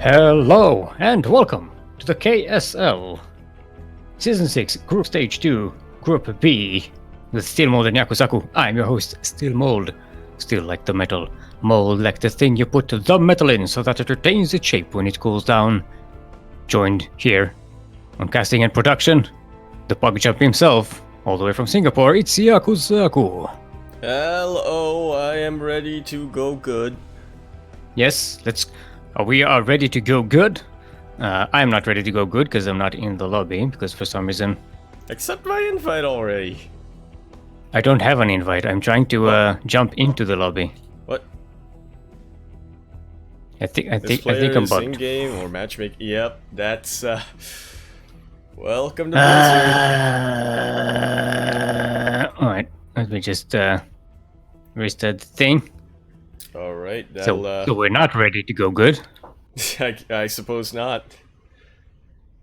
Hello and welcome to the KSL Season 6 Group Stage 2 Group B with Steelmold and Yakuzaku. I'm your host, Steelmold. Steel like the metal, mold like the thing you put the metal in so that it retains its shape when it cools down. Joined here on casting and production, the bug jump himself, all the way from Singapore, it's Yakuzaku. Hello, I am ready to go good. Yes, we are ready to go good. I'm not ready to go good because I'm not in the lobby because for some reason... Accept my invite already. I don't have an invite. I'm trying to jump into the lobby. What? I think I'm bugged. In-game or matchmaking? Yep, that's welcome to Blizzard. Alright, let me just restart the thing. Alright, so we're not ready to go good. I suppose not.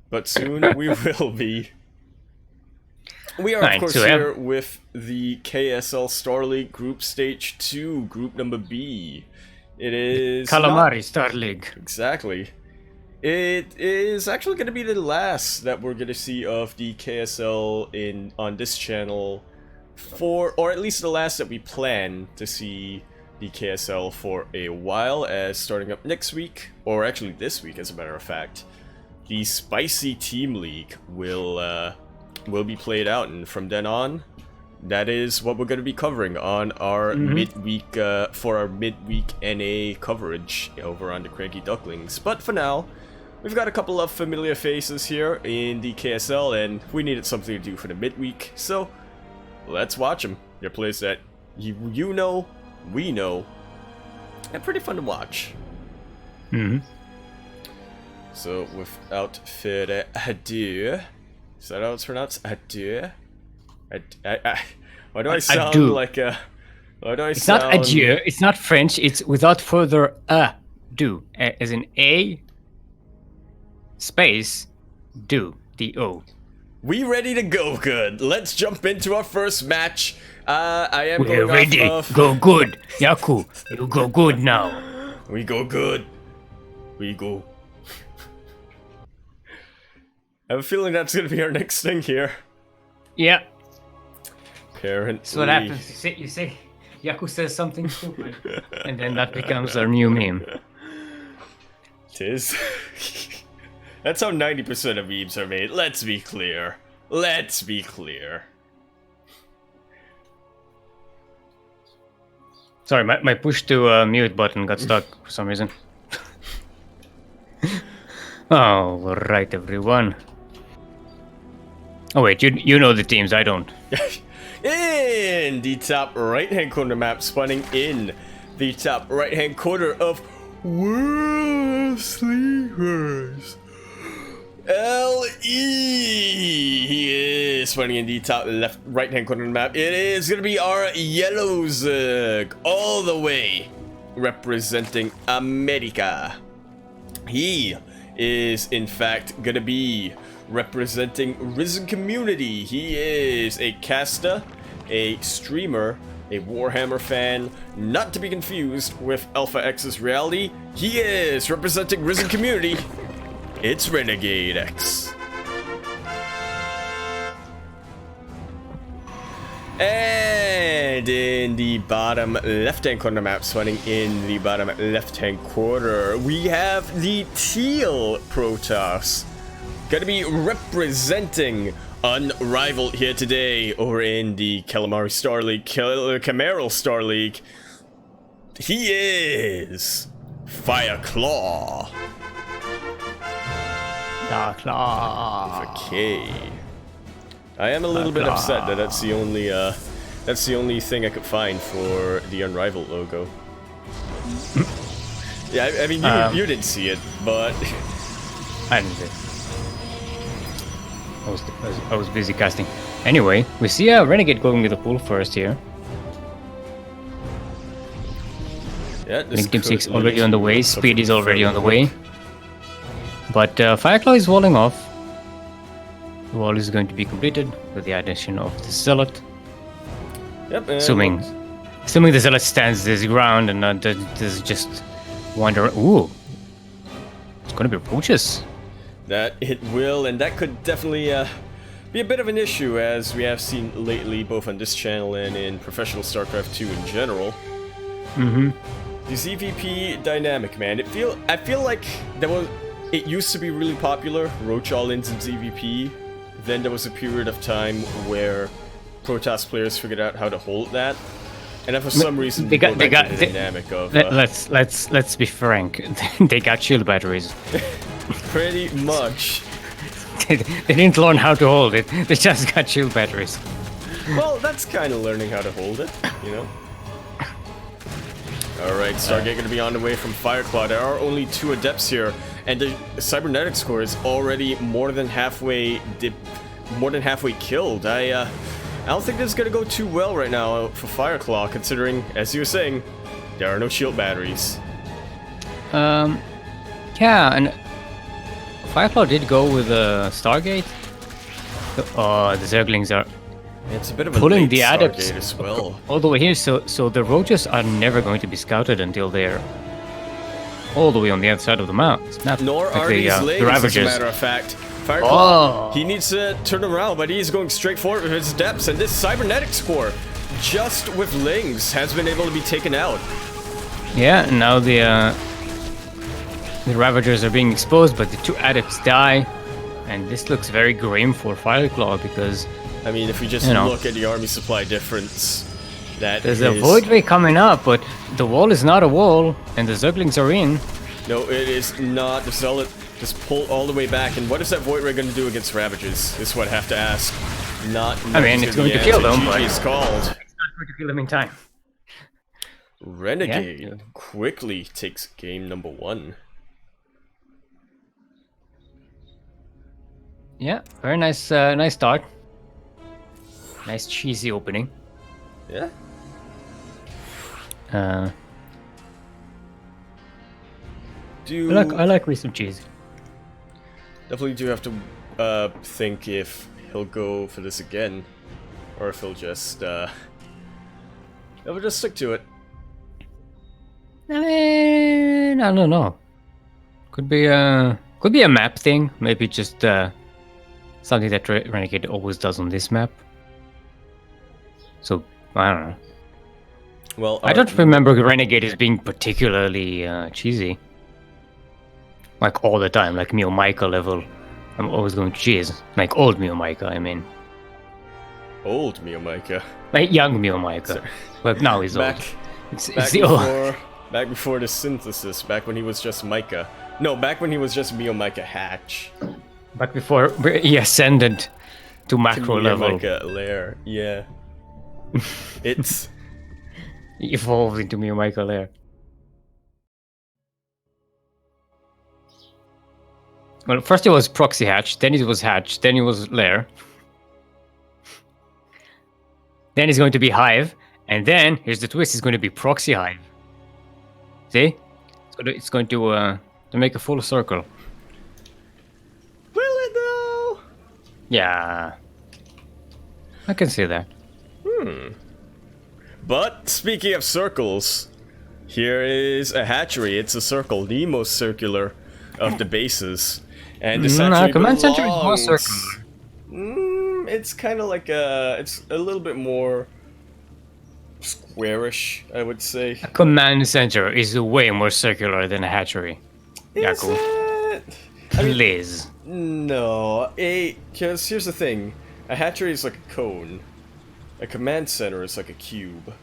But soon we will be. We are, of course, here with the KSL Star League Group Stage 2, Group Number B. It is... Kamarill Star League. Exactly. It is actually going to be the last that we're going to see of the KSL on this channel or at least the last that we plan to see the KSL for a while, as starting up next week, or actually this week as a matter of fact, the Spicy Team League will be played out, and from then on, that is what we're going to be covering on our midweek for our midweek NA coverage over on the CranKy Ducklings. But for now, we've got a couple of familiar faces here in the KSL, and we needed something to do for the midweek, so let's watch them. They're players that you know, we know, and pretty fun to watch. So without further ado, is that how it's pronounced? Adieu? Why do I sound adieu. like a... Why do I it's sound... not adieu, it's not French, it's without further ado, as in A space do, D-O. We ready to go good. Let's jump into our first match. We're ready. Go good. Yaku, you go good now. We go good. We go. I have a feeling that's gonna be our next thing here. Yeah. Apparently. That's what happens. You say Yaku says something stupid, and then that becomes our new meme. Tis. That's how 90% of memes are made. Let's be clear. Let's be clear. Sorry, my push to mute button got stuck for some reason. All right, everyone. Oh wait, you know the teams, I don't. In the top right-hand corner map, spawning in the top right-hand corner of World Sleepers. LE. He is spawning in the top left right-hand corner of the map. It is gonna be our Yakuzaku, all the way representing America. He is in fact gonna be representing Risen Community. He is a caster, a streamer, a Warhammer fan, not to be confused with Alpha X's reality. He is representing Risen Community. It's renegadeX. And in the bottom left-hand corner map, spawning in the bottom left-hand corner, we have the Teal Protoss. Gonna be representing Unrivaled here today, over in the Kamarill Star League. Kamarill Star League. He is FireKlaw. Okay. I am a little bit upset that that's the only thing I could find for the Unrivaled logo. Yeah, I mean you didn't see it, but I didn't see it. I was busy casting. Anyway, we see a Renegade going with the pool first here. Yeah, Link Team 6 already on the way, Speed is already on the way. But FireKlaw is walling off. The wall is going to be completed with the addition of the Zealot. Yep, assuming the Zealot stands his ground and not does just wander. Ooh. gonna be roaches. That it will, and that could definitely be a bit of an issue, as we have seen lately, both on this channel and in professional StarCraft 2 in general. Mm-hmm. The ZVP dynamic, man. I feel like it used to be really popular, Roach all-ins and ZVP. Then there was a period of time where Protoss players figured out how to hold that, and then for some reason they got the dynamic of. Let's be frank. They got shield batteries. Pretty much. They didn't learn how to hold it. They just got shield batteries. Well, that's kind of learning how to hold it, you know. All right, Stargate going to be on the way from FireKlaw. There are only 2 adepts here, and the cybernetic score is already more than halfway killed. I don't think this is going to go too well right now for FireKlaw, considering, as you were saying, there are no shield batteries. Yeah, and FireKlaw did go with Stargate. Oh, the Zerglings are It's a bit of a pulling late the adepts Stargate as well. all the way here, so the roaches are never going to be scouted until they're all the way on the other side of the map. Nor like are these lings, as a matter of fact. FireKlaw, he needs to turn around, but he's going straight forward with his depths, and this cybernetic score, just with lings, has been able to be taken out. Yeah, and now the Ravagers are being exposed, but the 2 adepts die, and this looks very grim for FireKlaw because, I mean, if we just look at the army supply difference, there's a void ray coming up, but the wall is not a wall, and the Zerglings are in. No, it is not. The Zealot just pull all the way back, and what is that void ray going to do against Ravagers? Is what I have to ask. I mean, it's going to kill them, but it's called. It's not going to kill them in time. Renegade quickly takes game number 1. Yeah, very nice, nice start. Nice cheesy opening. Yeah. I like me some cheese. Definitely do have to think if he'll go for this again, or if he'll just stick to it. I mean, I don't know. Could be a map thing. Maybe just something that Renegade always does on this map. So I don't know. Well, I don't remember Renegade as being particularly cheesy. Like all the time, like Mio Micah level. I'm always going cheese. Like old Mio Micah, I mean. Old Mio Micah. Like young Mio Micah. But now he's old. Back before the synthesis, back when he was just Micah. No, back when he was just Mio Micah Hatch. Back before he ascended to macro level. Micah Lair, yeah. It's evolved into Mio Micah Lair. Well, first it was Proxy Hatch, then it was Hatch, then it was Lair. Then it's going to be Hive, and then, here's the twist, it's going to be Proxy Hive. See? It's going to make a full circle. Will it though? Yeah. I can see that. But, speaking of circles, here is a hatchery. It's a circle, the most circular of the bases. And this hatchery Command Center is more circular. It's kind of like it's a little bit more squarish, I would say. A Command Center is way more circular than a hatchery. Is it? Please. No, because here's the thing. A hatchery is like a cone. A command center is like a cube.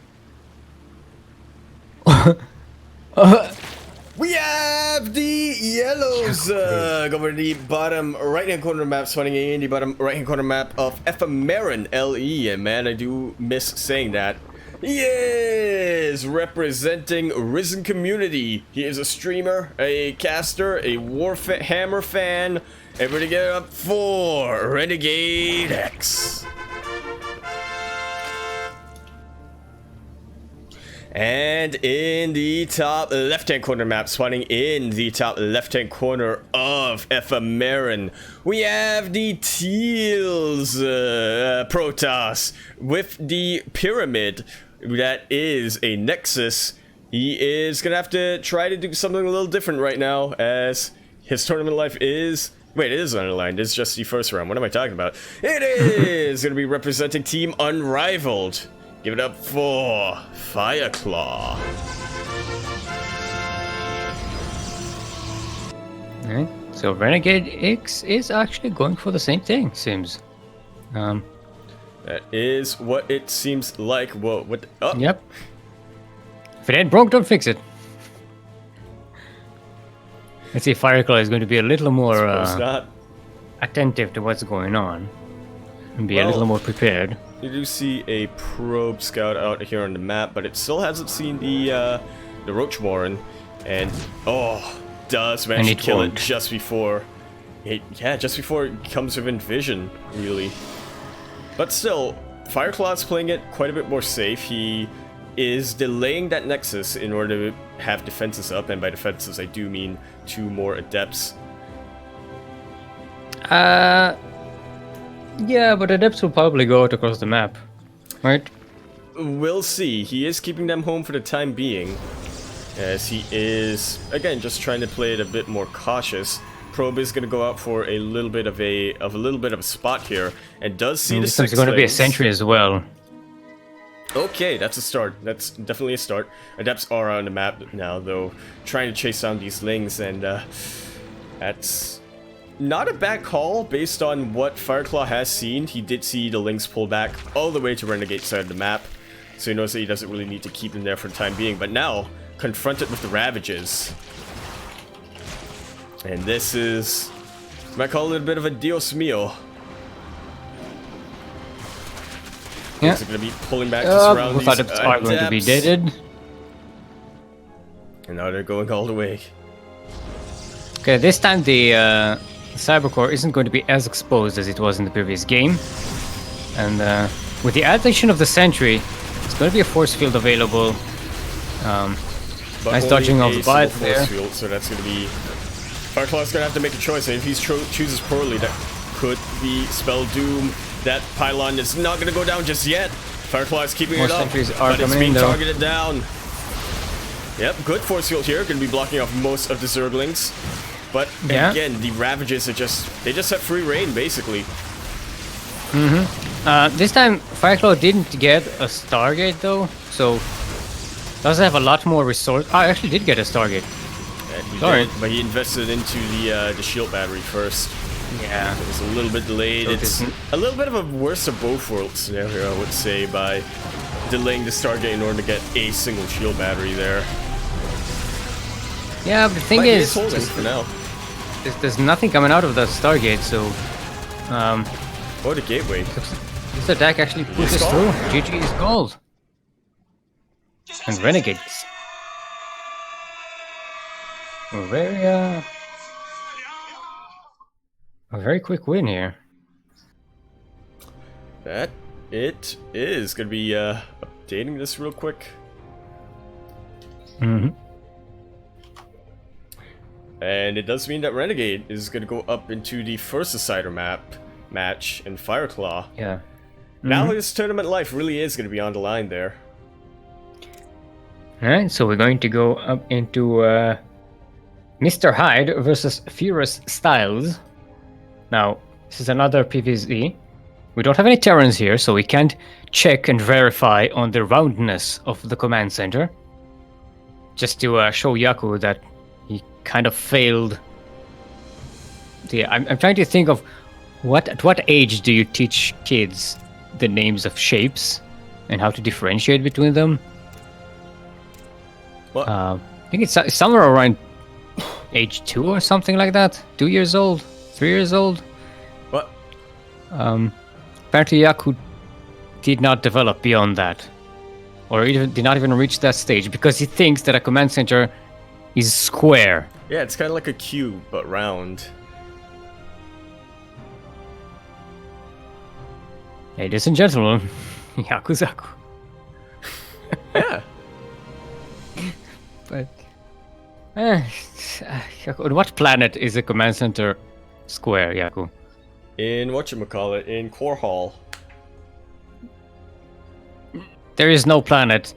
We have the yellows over the bottom right-hand corner map, spawning in the bottom right-hand corner map of Ephemeron LE, and man, I do miss saying that. He is representing Risen Community. He is a streamer, a caster, a Warhammer fan. Everybody get up for renegadeX. And in the top left-hand corner map, spawning in the top left-hand corner of Ephemeron, we have the Teals Protoss with the pyramid that is a Nexus. He is gonna have to try to do something a little different right now, as his tournament life is... Wait, it is underlined. It's just the first round. What am I talking about? It is going to be representing Team Unrivaled. Give it up for FireKlaw. Alright, so renegadeX is actually going for the same thing, seems. That is what it seems like. Whoa, what? Oh. Yep. If it ain't broke, don't fix it. Let's see if FireKlaw is going to be a little more attentive to what's going on. And be a little more prepared. You do see a probe scout out here on the map, but it still hasn't seen the Roach Warren. And, does manage to kill it just before... just before it comes within vision, really. But still, FireKlaw's playing it quite a bit more safe. He is delaying that Nexus in order to have defenses up, and by defenses I do mean 2 more Adepts. Yeah, but Adepts will probably go out across the map, right? We'll see. He is keeping them home for the time being, as he is, again, just trying to play it a bit more cautious. Probe is going to go out for a little bit of a spot here, and does see the 6 There's going to be a sentry as well. Okay, that's a start. That's definitely a start. Adepts are on the map now, though, trying to chase down these Lings, and that's not a bad call based on what FireKlaw has seen. He did see the Lings pull back all the way to Renegade side of the map, so he knows that he doesn't really need to keep them there for the time being. But now, confronted with the Ravages. And this is, you might call it a bit of a Dios Mio. Yeah. They're going to be pulling back to surround these Adepts are going to be deaded. And now they're going all the way. Okay, this time the Cybercore isn't going to be as exposed as it was in the previous game. And with the addition of the sentry, it's going to be a force field available. Nice dodging of the bite there. Field, so that's going to be... FireKlaw's going to have to make a choice, and if he chooses poorly, that could be Spell Doom. That pylon is not going to go down just yet. FireKlaw is keeping it up, but it's being targeted down. Yep, good force field here. Going to be blocking off most of the Zerglings. But again, the Ravages are they just have free reign, basically. This time, FireKlaw didn't get a Stargate, though, so does have a lot more resource. I actually did get a Stargate. He did, but he invested into the shield battery first. Yeah. It was a little bit delayed. It's a little bit of a worse of both worlds scenario, I would say, by delaying the Stargate in order to get a single shield battery there. Yeah, but the thing is, for now. There's nothing coming out of the Stargate, so... Or the gateway. This attack actually pushes through. GG is gold. And Renegades. A very quick win here. That it is. Gonna be updating this real quick. And it does mean that Renegade is gonna go up into the first Decider match in FireKlaw. Yeah. Now his tournament life really is gonna be on the line there. Alright, so we're going to go up into Mr. Hyde versus FuriouStyleS. Now, this is another PvZ. We don't have any Terrans here, so we can't check and verify on the roundness of the command center. Just to show Yaku that he kind of failed. I'm trying to think of at what age do you teach kids the names of shapes and how to differentiate between them? What? I think it's somewhere around age 2 or something like that. 2 years old, 3 years old. What? Apparently Yaku did not develop beyond that, or even did not even reach that stage, because he thinks that a command center is square. Yeah, it's kind of like a cube, but round. Ladies and gentlemen, Yakuzaku. Yeah. But on what planet is a command center square, Yaku? In whatchamacallit, in Core Hall. There is no planet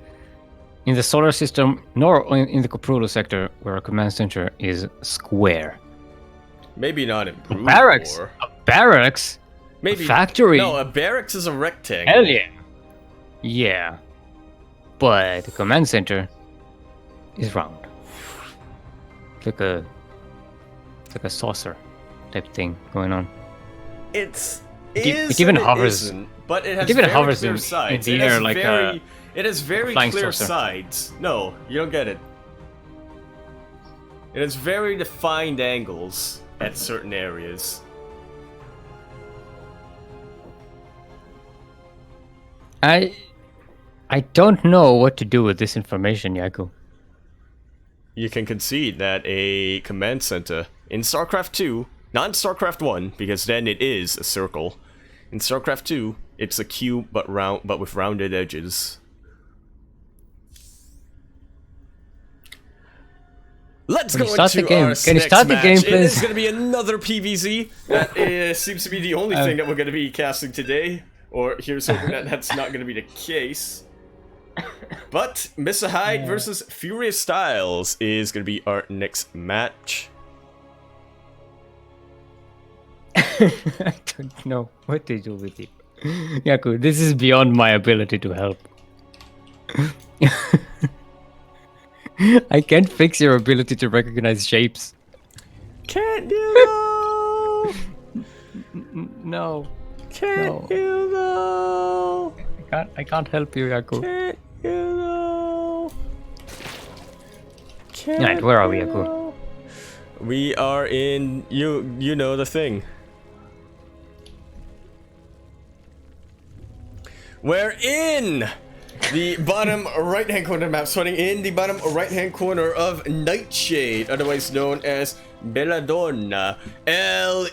in the solar system, nor in the Kamarill sector, where a command center is square. Maybe not in Brood Barracks? War. A barracks? Maybe A factory? No, a barracks is a rectangle. Hell yeah. Yeah. But the command center is round. It's like a saucer type thing going on. It even hovers. Isn't, but it has It even very hovers clear in sides. the it air has like it has very flying clear saucer. sides. No, you don't get it. It has very defined angles at certain areas. I don't know what to do with this information, Yaku. You can concede that a command center in StarCraft 2, not in StarCraft 1, because then it is a circle. In StarCraft 2, it's a cube but with rounded edges. Let's go into the game? our Can you next start the match. game, It is please? going to be another PvZ. That seems to be the only thing that we're going to be casting today. Or here's hoping that that's not going to be the case. But MyHyde versus FuriouStyleS is going to be our next match. I don't know what to do with it. Yaku, this is beyond my ability to help. I can't fix your ability to recognize shapes. Can't you though? No. Can't you though? I can't help you, Yaku. Can't you though? Alright, where are we, Yaku? We are in you know the thing. We're in the bottom right-hand corner of the map, starting in the bottom right-hand corner of Nightshade, otherwise known as Belladonna. LE.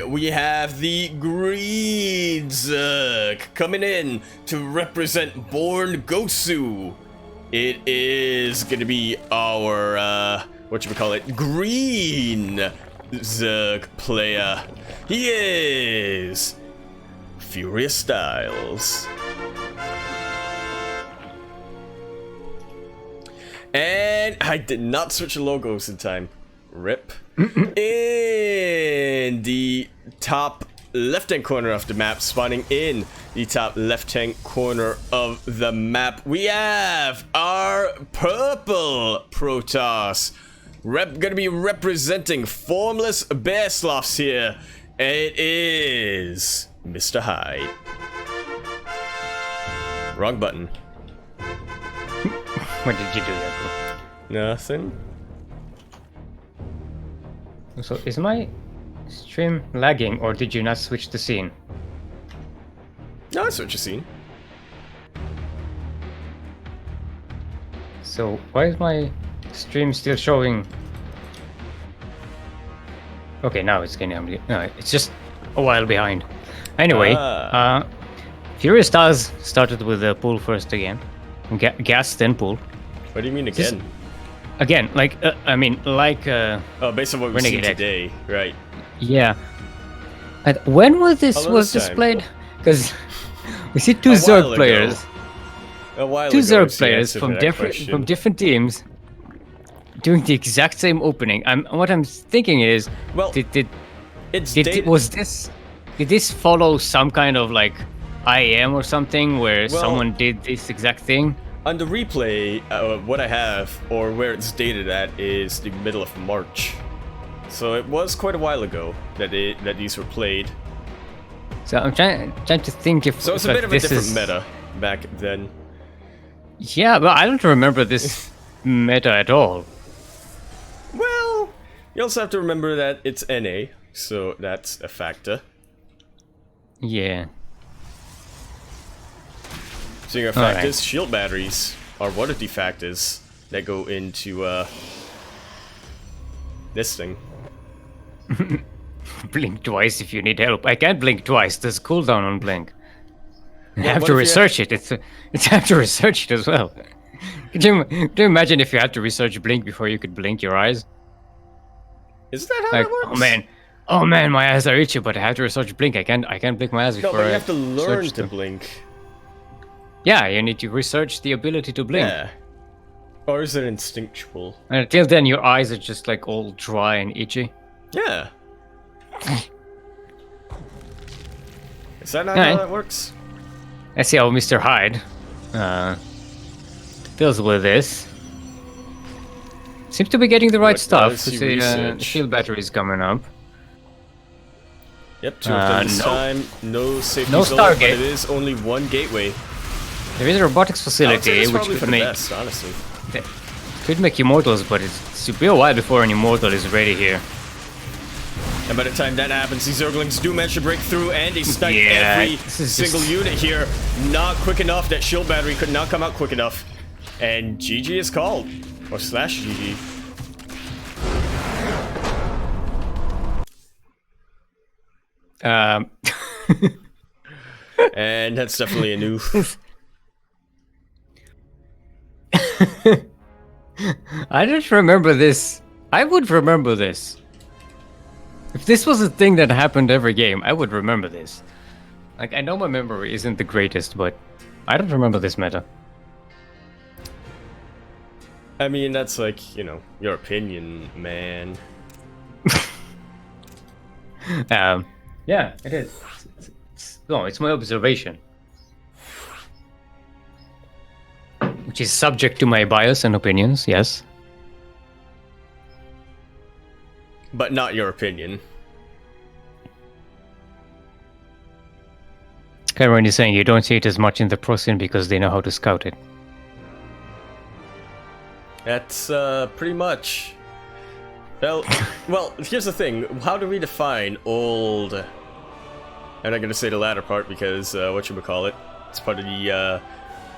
We have the Greedzuk coming in to represent Born Gosu. It is gonna be our Green Zerg player. He is FuriouStyleS. And I did not switch the logos in time. RIP. In the top left-hand corner of the map, spawning in the top left-hand corner of the map, we have our purple Protoss. Gonna be representing formless bear sloths here. It is Mr. Hyde. Wrong button. What did you do, Yaku? Nothing. So, is my stream lagging, or did you not switch the scene? No, that's what you've seen. So, why is my stream still showing? Okay, now it's getting. No, it's just a while behind. Anyway, FuriouStyleS started with the pool first again. Gas, then pool. What do you mean again? Again, like, I mean, like... oh, based on what we've seen today, right. Yeah. And when was this displayed? Because we see two Zerg players. A while two ago, Zerg players from different teams doing the exact same opening. What I'm thinking is, well, did this follow some kind of like IM or something where someone did this exact thing? On the replay, what I have, or where it's dated at, is the middle of March. So it was quite a while ago that these were played. So I'm trying to think if... So it's a bit of a different meta back then. Yeah, but I don't remember this meta at all. Well, you also have to remember that it's NA, so that's a factor. Yeah. Seeing our factors, shield batteries are one of the factors that go into this thing. Blink twice if you need help. I can't blink twice. There's cooldown on blink. I have to research it. It's have to research it as well. Could you imagine if you had to research blink before you could blink your eyes? Is that how it works? Oh man, my eyes are itchy, but I have to research blink. I can't blink my eyes before. No, but you have to learn to blink. Yeah, you need to research the ability to blink. Yeah. Or is it instinctual? And until then, your eyes are just like all dry and itchy. Yeah. Is that not how that works? Let's see how Mr. Hyde deals with this. Seems to be getting the right What stuff. does To he see research? shield batteries coming up. Yep, 2 of them this no. time. No safety No zone, but Stargate. it is only one gateway. There is a robotics I would say facility it's which probably for could the make best, honestly. could make immortals, but it's to be a while before an immortal is ready here. And by the time that happens, these Zerglings do manage to break through, and they snipe Yeah, every this is single just- unit here. Not quick enough. That shield battery could not come out quick enough. And GG is called. Or slash GG. And that's definitely a noof. I don't remember this. I would remember this. If this was a thing that happened every game, I would remember this. Like, I know my memory isn't the greatest, but I don't remember this meta. I mean, that's like, you know, your opinion, man. Yeah, it is. No, it's my observation. Which is subject to my bias and opinions, yes. But not your opinion. Cameron is saying you don't see it as much in the pro scene because they know how to scout it. That's pretty much. Well, here's the thing. How do we define old? I'm not gonna say the latter part because whatchamacallit, it's part of the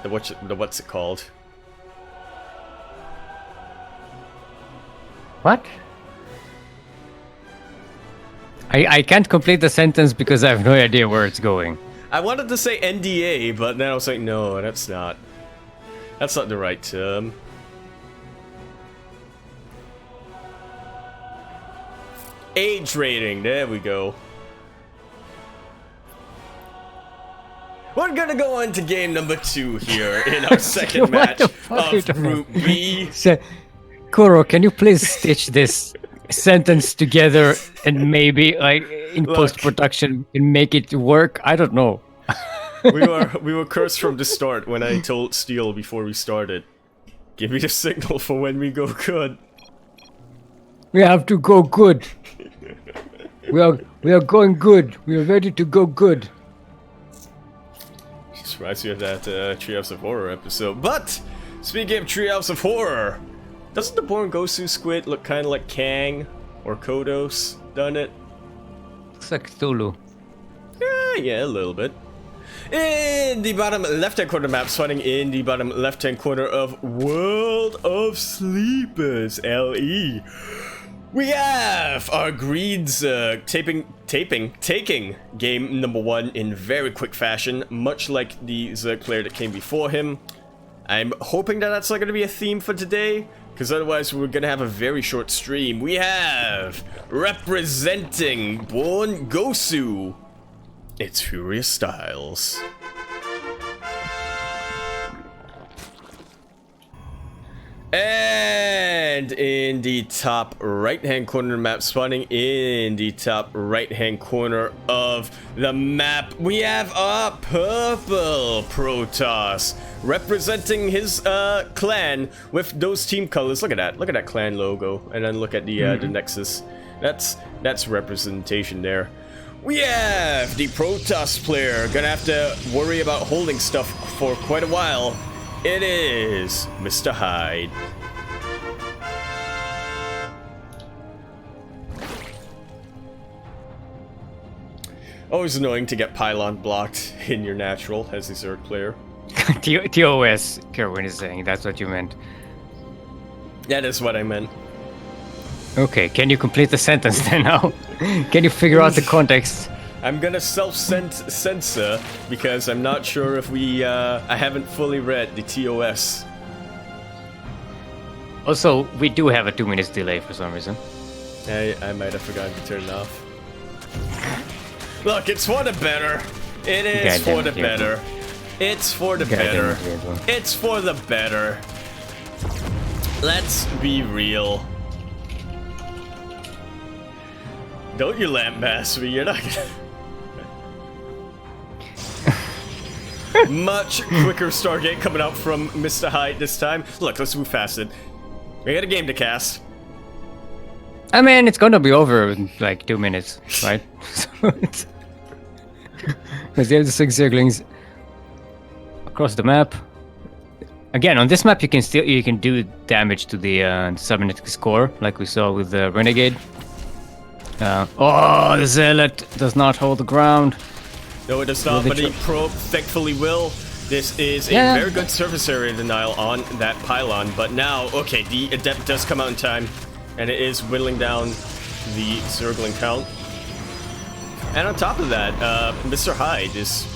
what's it called? What? I can't complete the sentence because I have no idea where it's going. I wanted to say NDA, but then I was like, no, that's not the right term. Age rating, there we go. We're gonna go on to game number 2 here in our second What match the fuck are you of talking Group about? B. Kuro, can you please stitch this sentence together and maybe, like, in Look. post-production and make it work? I don't know. We were cursed from the start when I told Steel before we started. Give me the signal for when we go good. We have to go good. We are going good. We are ready to go good. Just reminds me of that Treehouse of Horror episode. But speaking of Treehouse of Horror, doesn't the Born Gosu squid look kind of like Kang or Kodos? Done it? Looks like Cthulhu. Yeah, a little bit. In the bottom left-hand corner map, spawning in the bottom left-hand corner of World of Sleepers LE. We have our Greeds taking game number 1 in very quick fashion, much like the Zerg player that came before him. I'm hoping that that's not going to be a theme for today, because otherwise we're going to have a very short stream. We have, representing Born Gosu, it's FuriouStyleS. And in the top right-hand corner of the map, spawning in the top right-hand corner of the map, we have a purple Protoss representing his clan with those team colors. Look at that clan logo, and then look at the Nexus. That's representation there. We have the Protoss player gonna have to worry about holding stuff for quite a while. It is Mr. Hyde. Always annoying to get pylon blocked in your natural as a Zerg player. TOS, Kerwin is saying that's what you meant. That is what I meant. Okay, can you complete the sentence then now? Can you figure out the context? I'm gonna self-censor because I'm not sure if I haven't fully read the TOS. Also, we do have a 2 minutes delay for some reason. I might have forgotten to turn it off. Look, it's for the better. It is for the better. It's for the better. It's for the better. Let's be real. Don't you lambast me, you're not gonna... Much quicker Stargate coming out from Mr. Hyde this time. Look, let's move past it. We got a game to cast. I mean, it's gonna be over in like 2 minutes, right? So it's... Because there's the 6 Zerglings across the map. Again, on this map you can do damage to the cybernetic core, like we saw with the Renegade. Oh, the Zealot does not hold the ground. No, it does not, but the probe thankfully will. This is a very good surface area denial on that pylon, but now, okay, the Adept does come out in time, and it is whittling down the Zergling count. And on top of that, Mr. Hyde is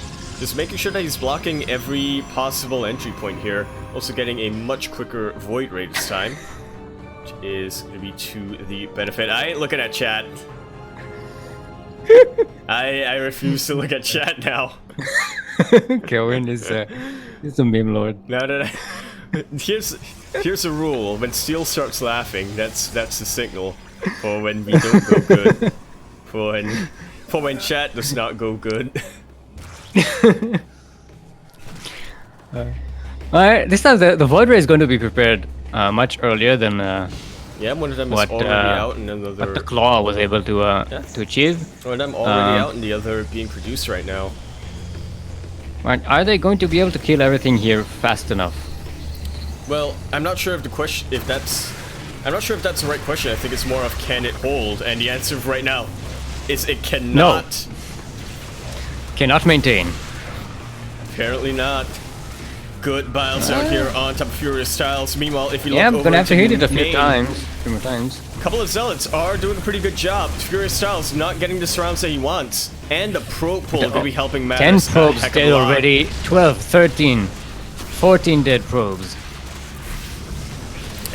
making sure that he's blocking every possible entry point here, also getting a much quicker Void Ray this time, which is going to be to the benefit. I ain't looking at chat. I refuse to look at chat now. Kelvin is a meme lord. No. Here's a rule: when Steel starts laughing, that's the signal for when we don't go good. For when chat does not go good. Alright, this time the Void Ray is going to be prepared much earlier than yeah, one of them is already out, and another. What the Claw was able to achieve. One of them already out, and the other being produced right now. Right, are they going to be able to kill everything here fast enough? Well, I'm not sure if the I'm not sure if that's the right question. I think it's more of can it hold, and the answer right now is it cannot. No. Cannot maintain. Apparently not. Good biles out here on top of FuriouStyleS. Meanwhile, if you look I'm over gonna have to hit it a few more times. A couple of Zealots are doing a pretty good job. FuriouStyleS not getting the surrounds that he wants. And the probe pull going to be helping matters. 10 probes dead already. 12, 13, 14 dead probes.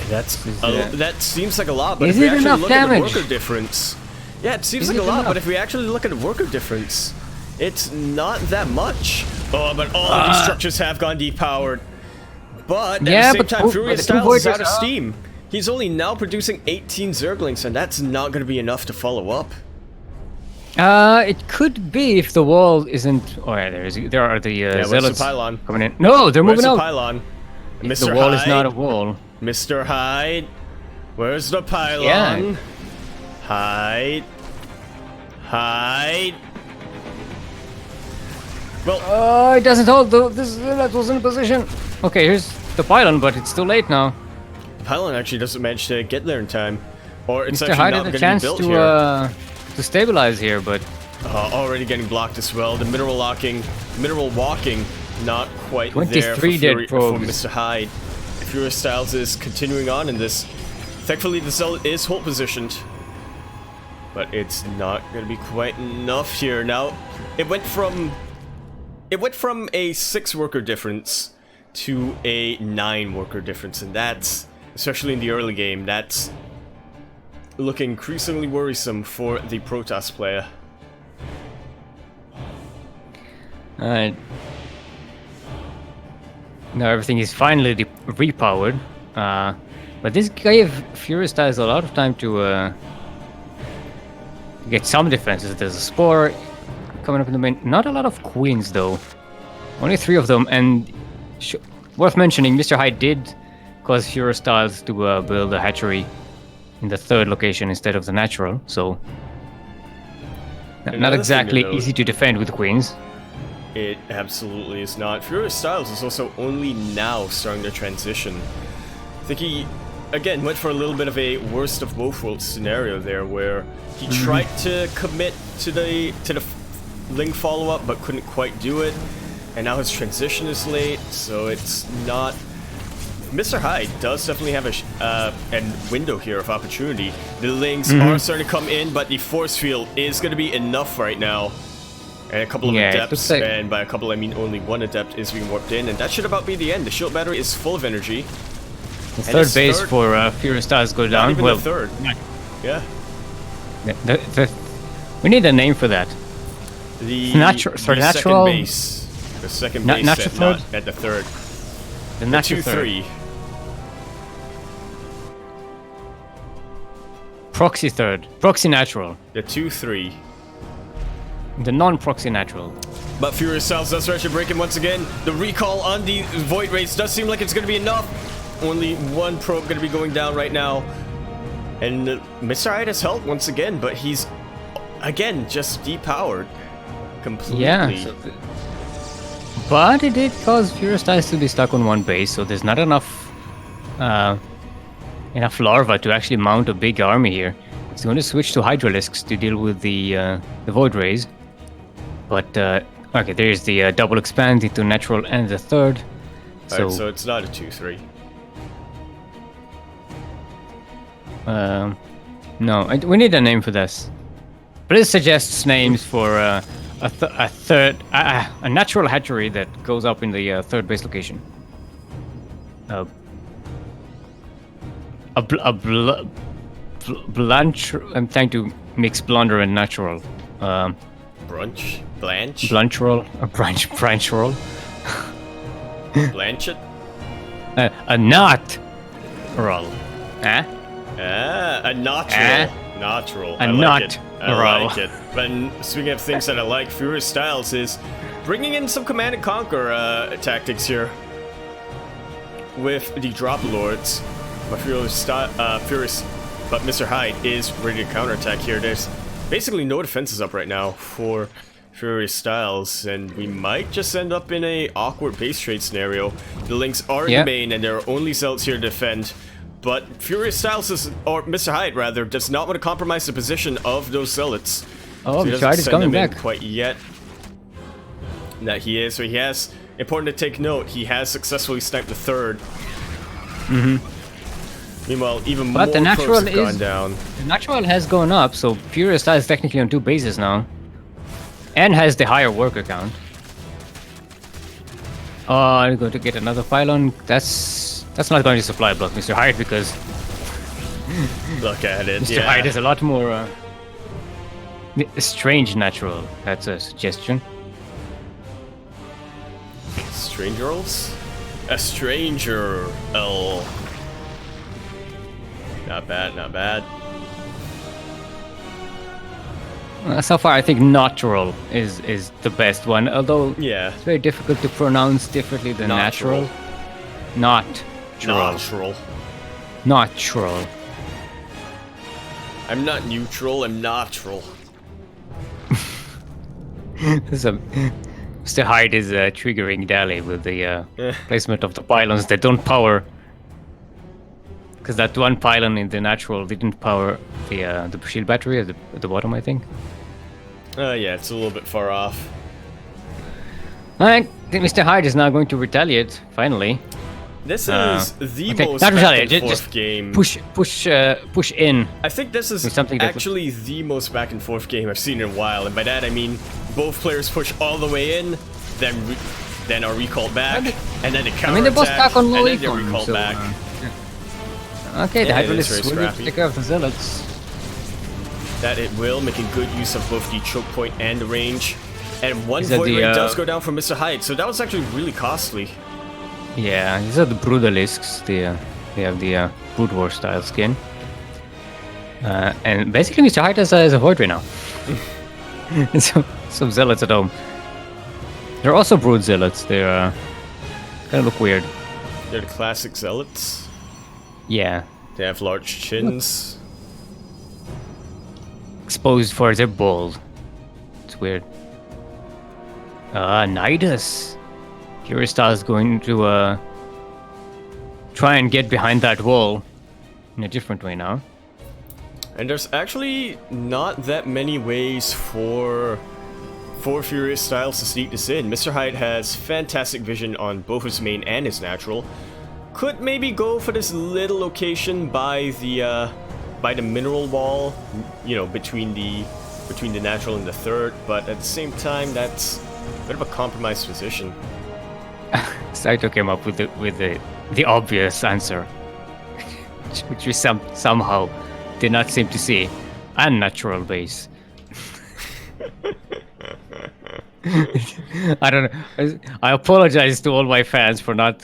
That seems like a lot, but is if we it actually enough look damage? at the worker difference... Yeah, it seems like a lot, but if we actually look at the worker difference, it's not that much. Oh, but all of these structures have gone depowered. But at the same time, FuriouStyleS is out of steam. He's only now producing 18 Zerglings, and that's not going to be enough to follow up. It could be if the wall isn't... Oh yeah, there are the Zealots the pylon? coming in. No, they're moving out. The pylon? Mr. The wall Hyde? is not a wall. Mr. Hyde? Where's the pylon? Yeah. Hyde? Well, it doesn't hold. That was in position. Okay, here's the pylon, but it's too late now. The pylon actually doesn't manage to get there in time, or it's Mr. actually Hyde not had going a to be chance built here. To stabilize here, but already getting blocked as well. The mineral walking, not quite there for, 23 dead probes. For Mr. Hyde. FuriouStyleS is continuing on in this. Thankfully, the Zealot is hold positioned, but it's not going to be quite enough here. Now, it went from a 6 worker difference to a 9 worker difference, and that's, especially in the early game, that's looking increasingly worrisome for the Protoss player. Alright. Now everything is finally repowered, but this gave FuriouStyleS a lot of time to get some defenses. There's a Spore coming up in the main. Not a lot of Queens though. Only 3 of them, and worth mentioning, Mr. Hyde did cause FuriouStyleS to build a hatchery in the 3rd location instead of the natural, so not exactly easy to defend with Queens. It absolutely is not. FuriouStyleS is also only now starting to transition. I think he, again, went for a little bit of a worst of both worlds scenario there, where he tried to commit to the Ling follow-up, but couldn't quite do it. And now his transition is late, so it's not... Mr. Hyde does definitely have a window here of opportunity. The Lings are starting to come in, but the force field is going to be enough right now. And a couple of Adepts, and by a couple I mean only one Adept is being warped in, and that should about be the end. The shield battery is full of energy. The 3rd base for FuriouStyleS go down. Not even the 3rd. Yeah. We need a name for that. The natural. Second base. The second base natural not at the 3rd. The natural 2-3. proxy third, proxy natural, The 2-3. the non-proxy natural. But FuriouStyleS does rush to break him once again. The recall on the Void Rays does seem like it's going to be enough. Only one probe going to be going down right now. And Mr. Hyde has helped once again, but he's, again, just depowered completely. Yeah. But it did cause FuriouStyleS to be stuck on one base, so there's not enough enough larva to actually mount a big army here. It's going to switch to Hydralisks to deal with the Void Rays. But, okay, there's the double expand into natural and the third. Alright, so it's not a 2-3. No, we need a name for this. Please suggests names for a natural hatchery that goes up in the third base location. I'm trying to mix blunder and natural. Blanch? Blanchroll? A branch roll? Blanchett? A knot roll. Huh? Ah, a natural. Natural. I knot like it. I like it. But speaking of things that I like, FuriouStyleS is bringing in some command and conquer tactics here with the drop lords. But but Mr. Hyde is ready to counterattack here. There's basically no defenses up right now for FuriouStyleS, and we might just end up in a awkward base trade scenario. The links are in the main, and there are only zealots here to defend. But FuriouStyleS, or Mr. Hyde rather, does not want to compromise the position of those zealots. Oh, so Mr. Hyde is coming back. Quite yet. That he is. So he has. Important to take note. He has successfully sniped the third. Meanwhile, even more the natural probes have gone down. The natural has gone up, so FuriouStyleS is technically on 2 bases now, and has the higher worker count. Oh, I'm going to get another pylon. That's not going to supply block Mr. Hyde because look at it. Mr. Hyde is a lot more strange natural. That's a suggestion. Strangerals? A stranger. L. Not bad, not bad. So far, I think natural is the best one, although it's very difficult to pronounce differently than natural. Natural. I'm not neutral, I'm natural. Mr. Hyde is triggering Dally with the placement of the pylons that don't power. Because that one pylon in the natural didn't power the shield battery at the bottom, I think. Yeah, it's a little bit far off. I think Mr. Hyde is now going to retaliate, finally. This is the most not back and forth just game. Push in. I think this is actually the most back and forth game I've seen in a while, and by that I mean both players push all the way in, then are recalled back, and then they counterattack, they're both back on low and then they're recalled back. Okay, the Hydralisks will take care of the zealots. That it will, making good use of both the choke point and the range. And one Void Ray does go down from Mr. Hyde, so that was actually really costly. Yeah, these are the Brutalisks. They have the Brood War style skin. And basically Mr. Hyde has a Void Ray now. And some zealots at home. They're also Brood Zealots. They're kind of look weird. They're the classic zealots. Yeah. They have large chins. Exposed for their bald. It's weird. Nidus. FuriouStyleS is going to try and get behind that wall in a different way now. And there's actually not that many ways for FuriouStyleS to sneak this in. Mr. Hyde has fantastic vision on both his main and his natural. Could maybe go for this little location by the mineral wall, you know, between the natural and the third, but at the same time that's a bit of a compromised position. Saito came up with the obvious answer, which we somehow did not seem to see. Unnatural base. I don't know. I apologize to all my fans for not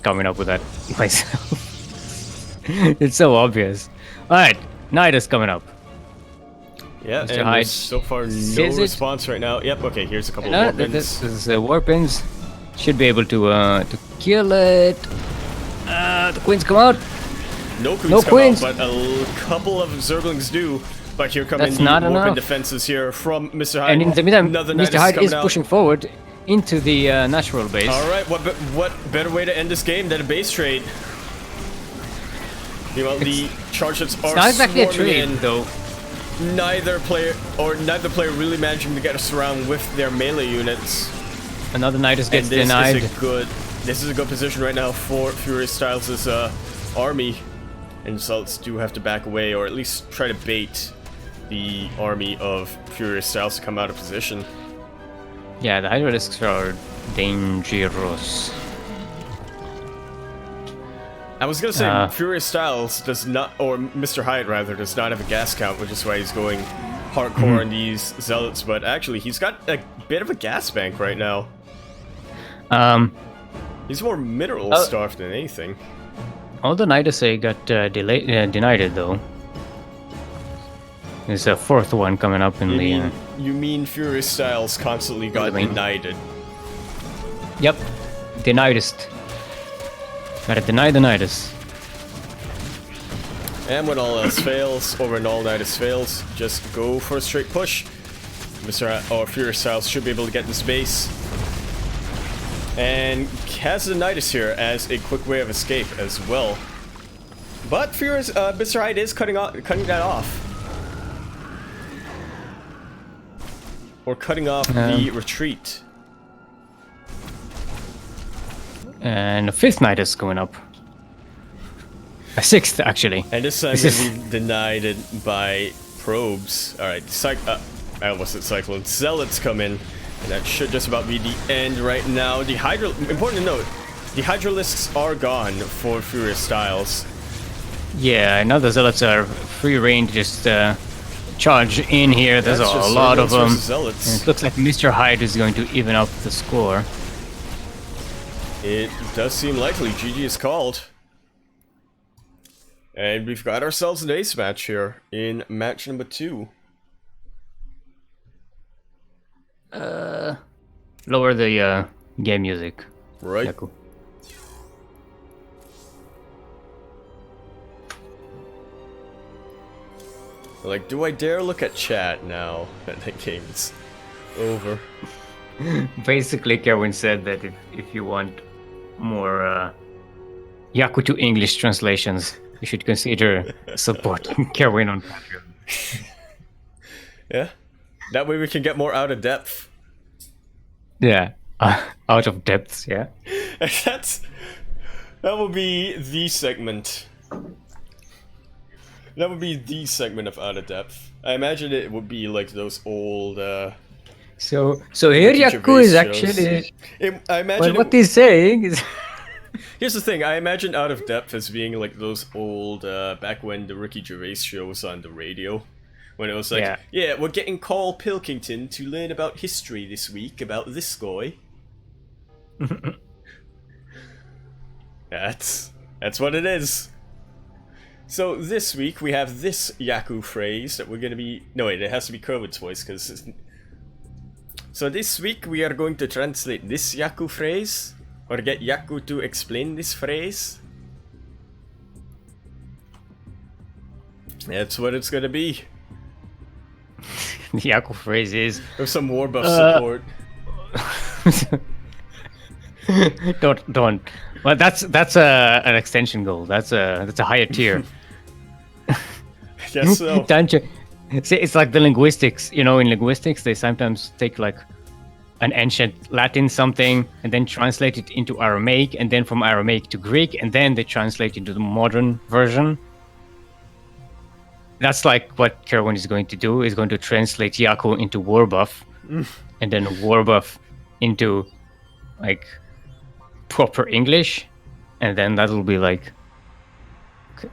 coming up with that myself. It's so obvious. Alright, night is coming up. Yeah, Mr. and Hyde there's so far no says it. response right now. Yep, okay, here's a couple of This weapons. is Warpins. Should be able to kill it. The queens come out. No queens No come queens. out, but a couple of Zerglings do. But here come in That's the not Warpin enough. defenses here from Mr. Hyde. And in the meantime, Another Mr. Nidus Hyde coming is out. pushing forward into the natural base. Alright, what better way to end this game than a base trade? Meanwhile, the charge ships are It's not exactly a swarming trade, in. though. Neither player really managing to get us around with their melee units. Another Nidus gets And denied. this is a good position right now for FuriouStyleS' army. And Zealots do have to back away, or at least try to bait the army of FuriouStyleS to come out of position. Yeah, the Hydralisks are dangerous. I was gonna say, FuriouStyleS does not, or Mr. Hyde rather, does not have a gas count, which is why he's going hardcore on these Zealots, but actually he's got a bit of a gas bank right now. He's more mineral starved than anything. All the Nidus got denied it, though. There's a fourth one coming up in You mean FuriouStyleS constantly got denied? Yep, denidest. Gotta deny the Nidus. And when all else fails, or when all Nidus fails, just go for a straight push. FuriouStyleS should be able to get this base. And has the Nidus here as a quick way of escape as well. But Mr. Hyde is cutting that off. Or cutting off the retreat. And a fifth Nidus going up. A sixth, actually. And this time going to be denied by probes. Alright, I almost said Cyclone. Zealots come in. And that should just about be the end right now. Important to note, the Hydralisks are gone for FuriouStyleS. Yeah, now the Zealots are free reign to just charge in here. There's a lot of them. And it looks like Mr. Hyde is going to even up the score. It does seem likely. GG is called. And we've got ourselves an ace match here in match number 2. Lower the game music. Right. Yaku. Like, do I dare look at chat now that the game's over? Basically, Kerwin said that if you want more Yaku to English translations, you should consider supporting Kerwin on Patreon. Yeah. That way we can get more out of depth. Yeah. Out of depths, yeah. That will be the segment. That would be the segment of out of depth. I imagine it would be like those old So here Yaku is actually I imagine what he's saying is here's the thing, I imagine out of depth as being like those old back when the Ricky Gervais show was on the radio. When it was like, yeah, we're getting Carl Pilkington to learn about history this week about this guy. That's what it is. So this week we have this Yaku phrase that we're gonna be. No wait, it has to be Kerwin's voice because. So this week we are going to translate this Yaku phrase, or get Yaku to explain this phrase. That's what it's gonna be. The Yaku phrase is With some war buff support. don't. Well, that's an extension goal. That's a higher tier. Guess so. Don't you? See, it's like the linguistics. You know, in linguistics, they sometimes take like an ancient Latin something and then translate it into Aramaic, and then from Aramaic to Greek, and then they translate into the modern version. That's like what Kerwin is going to do. Is going to translate Yaku into war buff, and then war buff into like proper English, and then that'll be like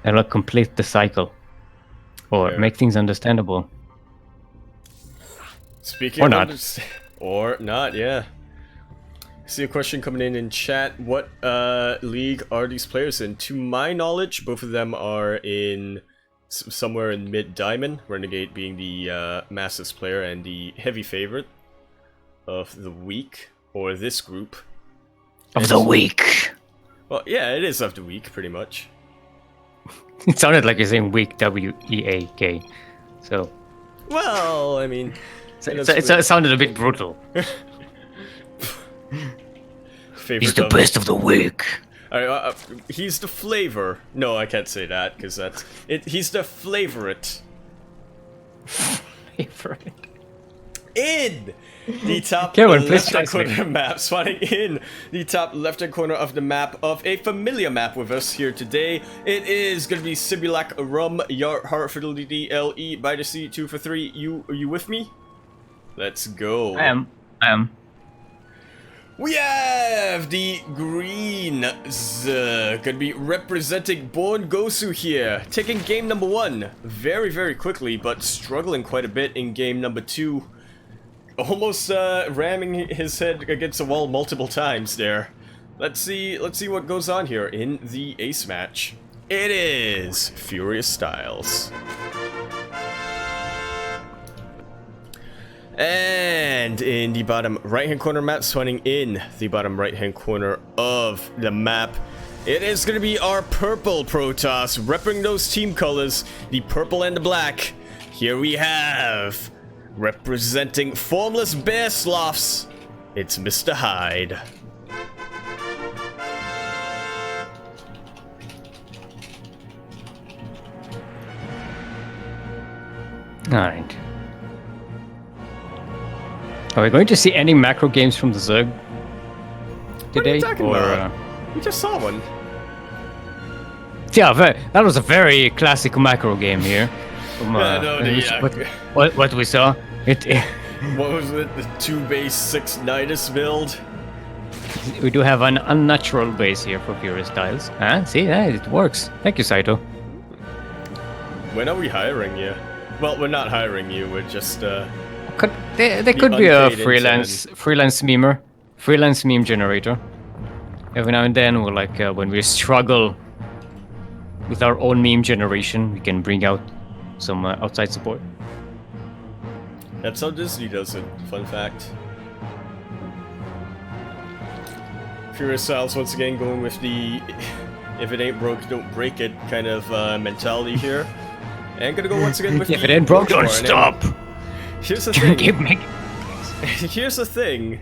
it'll complete the cycle, or make things understandable. Speaking or of not, or not, yeah. See a question coming in chat. What league are these players in? To my knowledge, both of them are in somewhere in mid-diamond. Renegade being the Masters player and the heavy favorite of the week, or this group. Of the week. Well, yeah, it is of the week, pretty much. It sounded like you're saying week, W-E-A-K. So. Well, I mean, it sounded a bit brutal. He's the best of the week. Alright, he's the flavor. No, I can't say that because that's it. He's the flavorite. Favorite. In the top left-hand corner map, spawning in the top left-hand corner of the map of a familiar map with us here today. It is gonna be Sibulak Rum, Yar Heart Fidelity LE by the C 2 for 3. Are you with me? Let's go. I am. We have the Greens gonna be representing Born Gosu here, taking game number 1 very, very quickly, but struggling quite a bit in game number 2. Almost ramming his head against the wall multiple times there. Let's see what goes on here in the ace match. It is FuriouStyleS. And in the bottom right-hand corner map, spawning in the bottom right-hand corner of the map, it is going to be our purple Protoss, repping those team colors, the purple and the black. Here we have, representing Formless Bear Sloths, it's Mr. Hyde. Alright. Are we going to see any macro games from the Zerg today? What are you talking about? We just saw one. Yeah, that was a very classic macro game here. From, what we saw. What was it? The 2-base 6 Nidus build? We do have an unnatural base here for FuriouStyleS. Ah, see, it works. Thank you, Saito. When are we hiring you? Well, we're not hiring you, we're just, there could be a freelance memer, freelance meme generator. Every now and then, we're like, when we struggle with our own meme generation, we can bring out some outside support. That's how Disney does it, fun fact. FuriouStyleS once again going with the if it ain't broke, don't break it kind of mentality here. And gonna go once again with if it ain't broke, don't stop! Here's the thing. Here's the thing.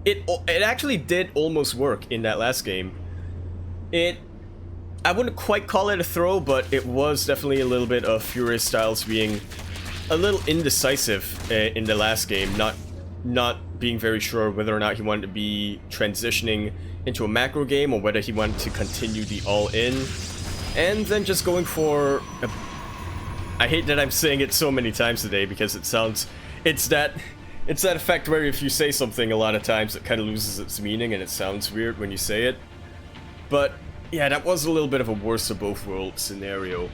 It actually did almost work in that last game. I wouldn't quite call it a throw, but it was definitely a little bit of FuriouStyleS being a little indecisive in the last game, not being very sure whether or not he wanted to be transitioning into a macro game or whether he wanted to continue the all-in, and then just going for I hate that I'm saying it so many times today because it's that effect where if you say something a lot of times it kind of loses its meaning and it sounds weird when you say it. But yeah, that was a little bit of a worst of both worlds scenario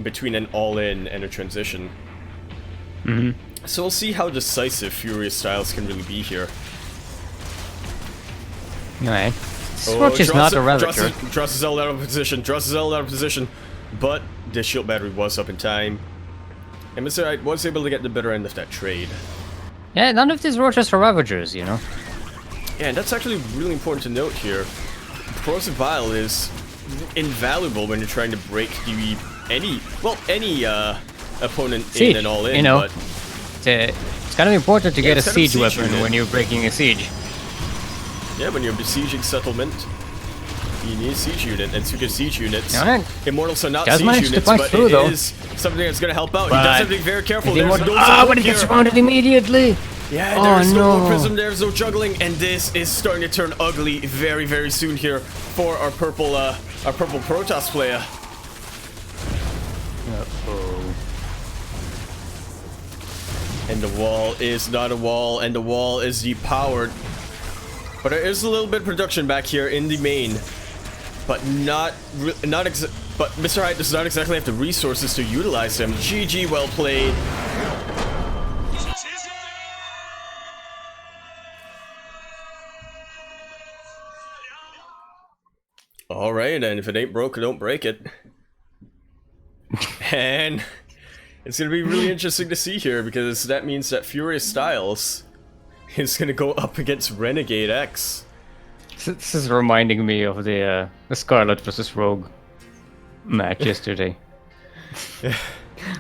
between an all-in and a transition. So we'll see how decisive FuriouStyleS can really be here. Alright. Swatch is not a Ravager. Dross is out of position, but the shield battery was up in time. And Mr. Hyde was able to get the better end of that trade. Yeah, none of these Roaches are Ravagers, you know? Yeah, and that's actually really important to note here. Corrosive Vial is invaluable when you're trying to break any opponent siege, in and all in. You know, but it's kind of important to get a siege weapon unit when you're breaking a siege. Yeah, when you're besieging settlement, you need a siege unit, and speaking of siege units, Immortals are not siege units, but it is something that's going to help out. He does have to be very careful. There's no but he gets surrounded immediately! Yeah, there's no prism, there's no juggling, and this is starting to turn ugly very, very soon here for our purple Protoss player. And the wall is not a wall, and the wall is depowered. But there is a little bit of production back here in the main, but but Mr. Hyde does not exactly have the resources to utilize them. GG, well played. Alright, and if it ain't broke, don't break it. And it's gonna be really interesting to see here, because that means that FuriouStyleS is gonna go up against renegadeX. This is reminding me of the Scarlet versus Rogue match yesterday.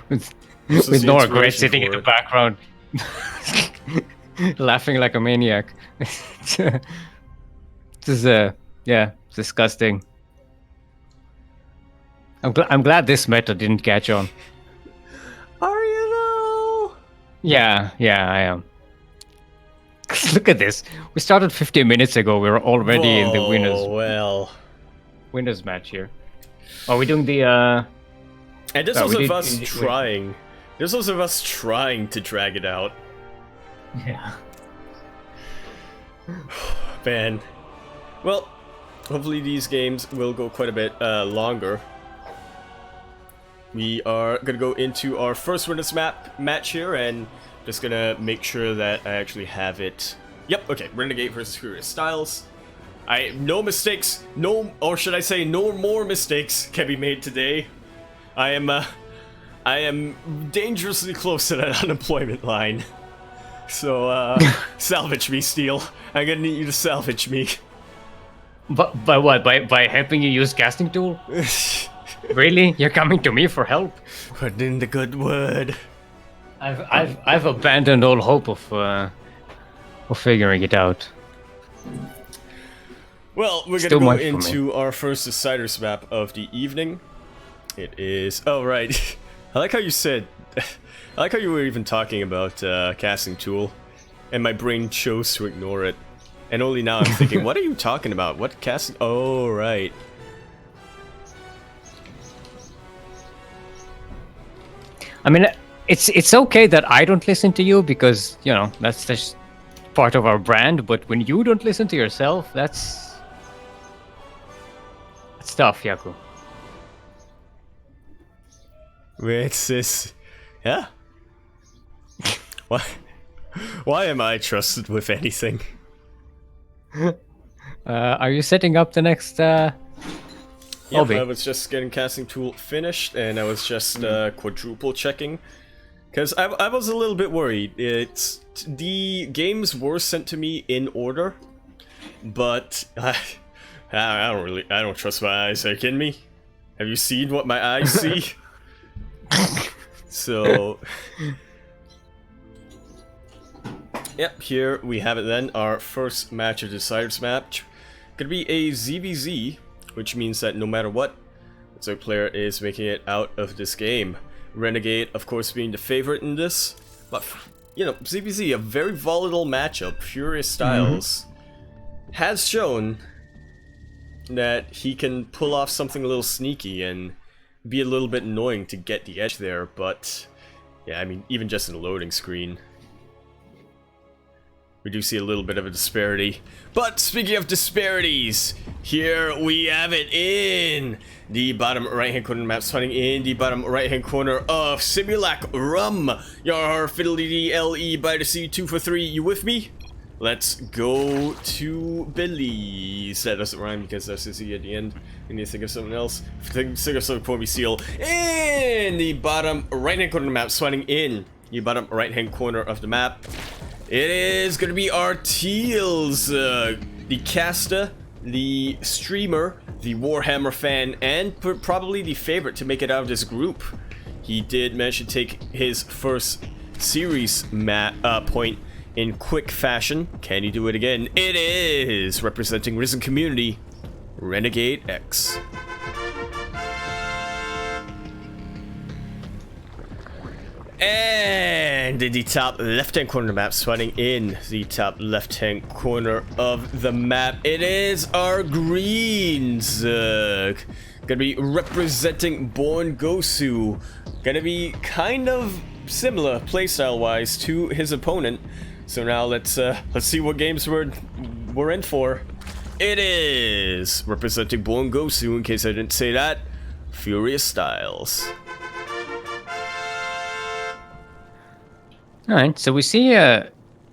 with Nora Gray sitting in the background, laughing like a maniac. This is yeah, disgusting. I'm glad this meta didn't catch on. Are you though? Yeah, I am. Look at this. We started 15 minutes ago. We were already in the winners match here. Are we doing the And this was of us trying. This was of us trying to drag it out. Yeah. Man. Well, hopefully these games will go quite a bit longer. We are gonna go into our first winners match here, and just gonna make sure that I actually have it. Yep, okay, Renegade versus FuriouStyleS. No mistakes, or should I say, no more mistakes can be made today. I am dangerously close to that unemployment line. So, salvage me, Steel. I'm gonna need you to salvage me. But by what? By helping you use casting tool? Really? You're coming to me for help? Put in the good word. I've abandoned all hope of figuring it out. Well, we're gonna go into our first Deciders map of the evening. It is. Oh right. I like how you said. I like how you were even talking about casting tool, and my brain chose to ignore it. And only now I'm thinking, what are you talking about? What casting? Oh right. I mean, it's okay that I don't listen to you, because, you know, that's just part of our brand, but when you don't listen to yourself, that's tough, Yaku. It's this... Yeah? Why am I trusted with anything? Are you setting up the next Yeah, I was just getting casting tool finished, and I was just quadruple checking, because I was a little bit worried. The games were sent to me in order, but I don't trust my eyes. Are you kidding me? Have you seen what my eyes see? So, yep, here we have it then. Our first match of Deciders match. Gonna be a ZVZ, which means that no matter what, the player is making it out of this game. Renegade, of course, being the favorite in this, but, you know, ZVZ, a very volatile matchup. FuriouStyleS has shown that he can pull off something a little sneaky and be a little bit annoying to get the edge there, but, yeah, I mean, even just in the loading screen, we do see a little bit of a disparity. But speaking of disparities, here we have it in the bottom right-hand corner map, spawning in the bottom right-hand corner of Simulacrum. Your Fiddly LE by the C2 for 3. You with me? Let's go to Billy's. That doesn't rhyme because that's a Z at the end. We need to think of something else. Think of something before we seal. In the bottom right-hand corner of the map, spawning in the bottom right-hand corner of the map, it is gonna be our Teals, the caster, the streamer, the Warhammer fan, and probably the favorite to make it out of this group. He did manage to take his first series point in quick fashion. Can he do it again? It is representing Risen Community, renegadeX. And in the top left-hand corner of the map, spawning in the top left-hand corner of the map, it is our greens. Gonna be representing Born Gosu. Gonna be kind of similar playstyle-wise to his opponent. So now let's see what games we're in for. It is representing Born Gosu, in case I didn't say that, FuriouStyleS. Alright, so we see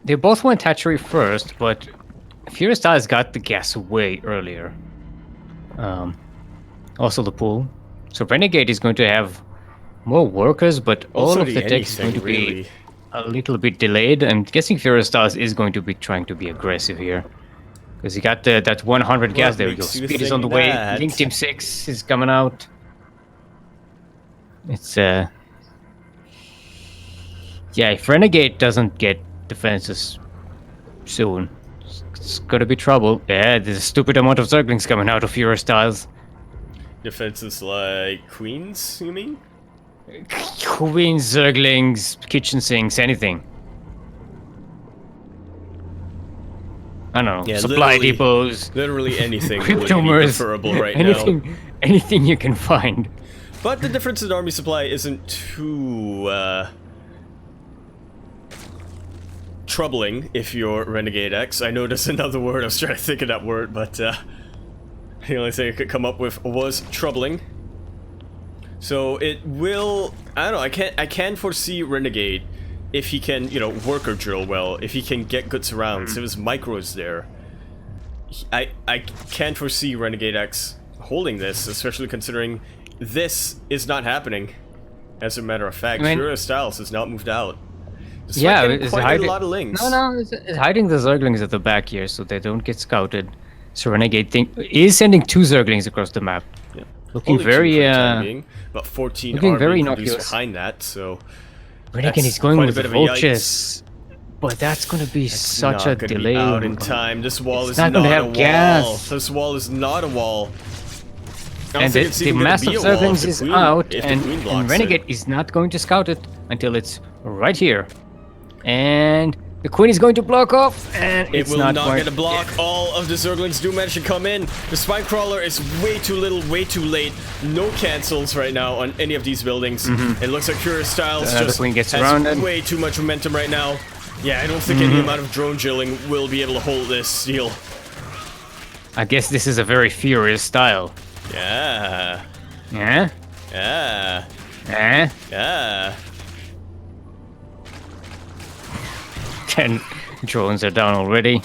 they both went hatchery first, but FuriouStyleS got the gas way earlier. Also the pool. So Renegade is going to have more workers, but all Also of the the tech is going to anything, be really. a little bit delayed. I'm guessing FuriouStyleS is going to be trying to be aggressive here. Because he got that 100 gas. What There we go. makes you Speed is on the think way. that? Link Team 6 is coming out. It's yeah, if Renegade doesn't get defenses soon, it's gonna be trouble. Yeah, there's a stupid amount of Zerglings coming out of FuriouStyleS. Defenses like queens, you mean? Queens, Zerglings, kitchen sinks, anything. I don't know. Yeah, Supply literally- depots. Literally anything would be Cryptomers, preferable right now. anything you can find. But the difference in army supply isn't too troubling if you're renegadeX. I know there's another word, I was trying to think of that word, but the only thing I could come up with was troubling. So it will, I don't know, I can foresee Renegade if he can, you know, worker drill well, if he can get good surrounds, if his micros there. I can't foresee renegadeX holding this, especially considering this is not happening. As a matter of fact, FuriouStyleS has not moved out. Despite getting quite a lot of links. No, it's hiding the Zerglings at the back here so they don't get scouted. So Renegade is sending 2 Zerglings across the map. Yeah. Looking Only very, 2 for the time being, but 14 looking are very being produced innocuous. behind that, so... Renegade is going with the vultures. But that's gonna be such a delay. Be out in time. This wall is not not gonna a have wall. gas. This wall is not a wall. And the massive Zerglings is out, and Renegade is not going to scout it until it's right here. And the Queen is going to block off, and it it's will not get a block. All of the Zerglings do manage to come in. The Spine Crawler is way too little, way too late. No cancels right now on any of these buildings. It looks like FuriouStyleS just has way too much momentum right now. Yeah, I don't think any amount of drone drilling will be able to hold this steel. I guess this is a very furious style. Yeah. Yeah? Yeah. Eh? Yeah. 10 drones are down already.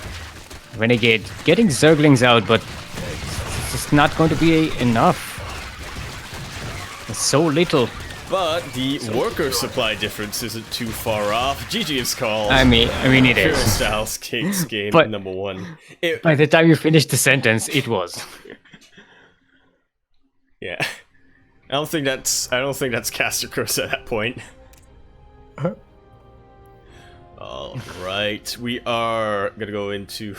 Renegade getting Zerglings out, but it's just not going to be enough. It's so little. But the worker supply difference isn't too far off. GG's call. I mean it is. FuriouStyleS Kings game But number 1. By the time you finish the sentence, it was. Yeah. I don't think that's caster curse at that point. Alright, we are gonna go into...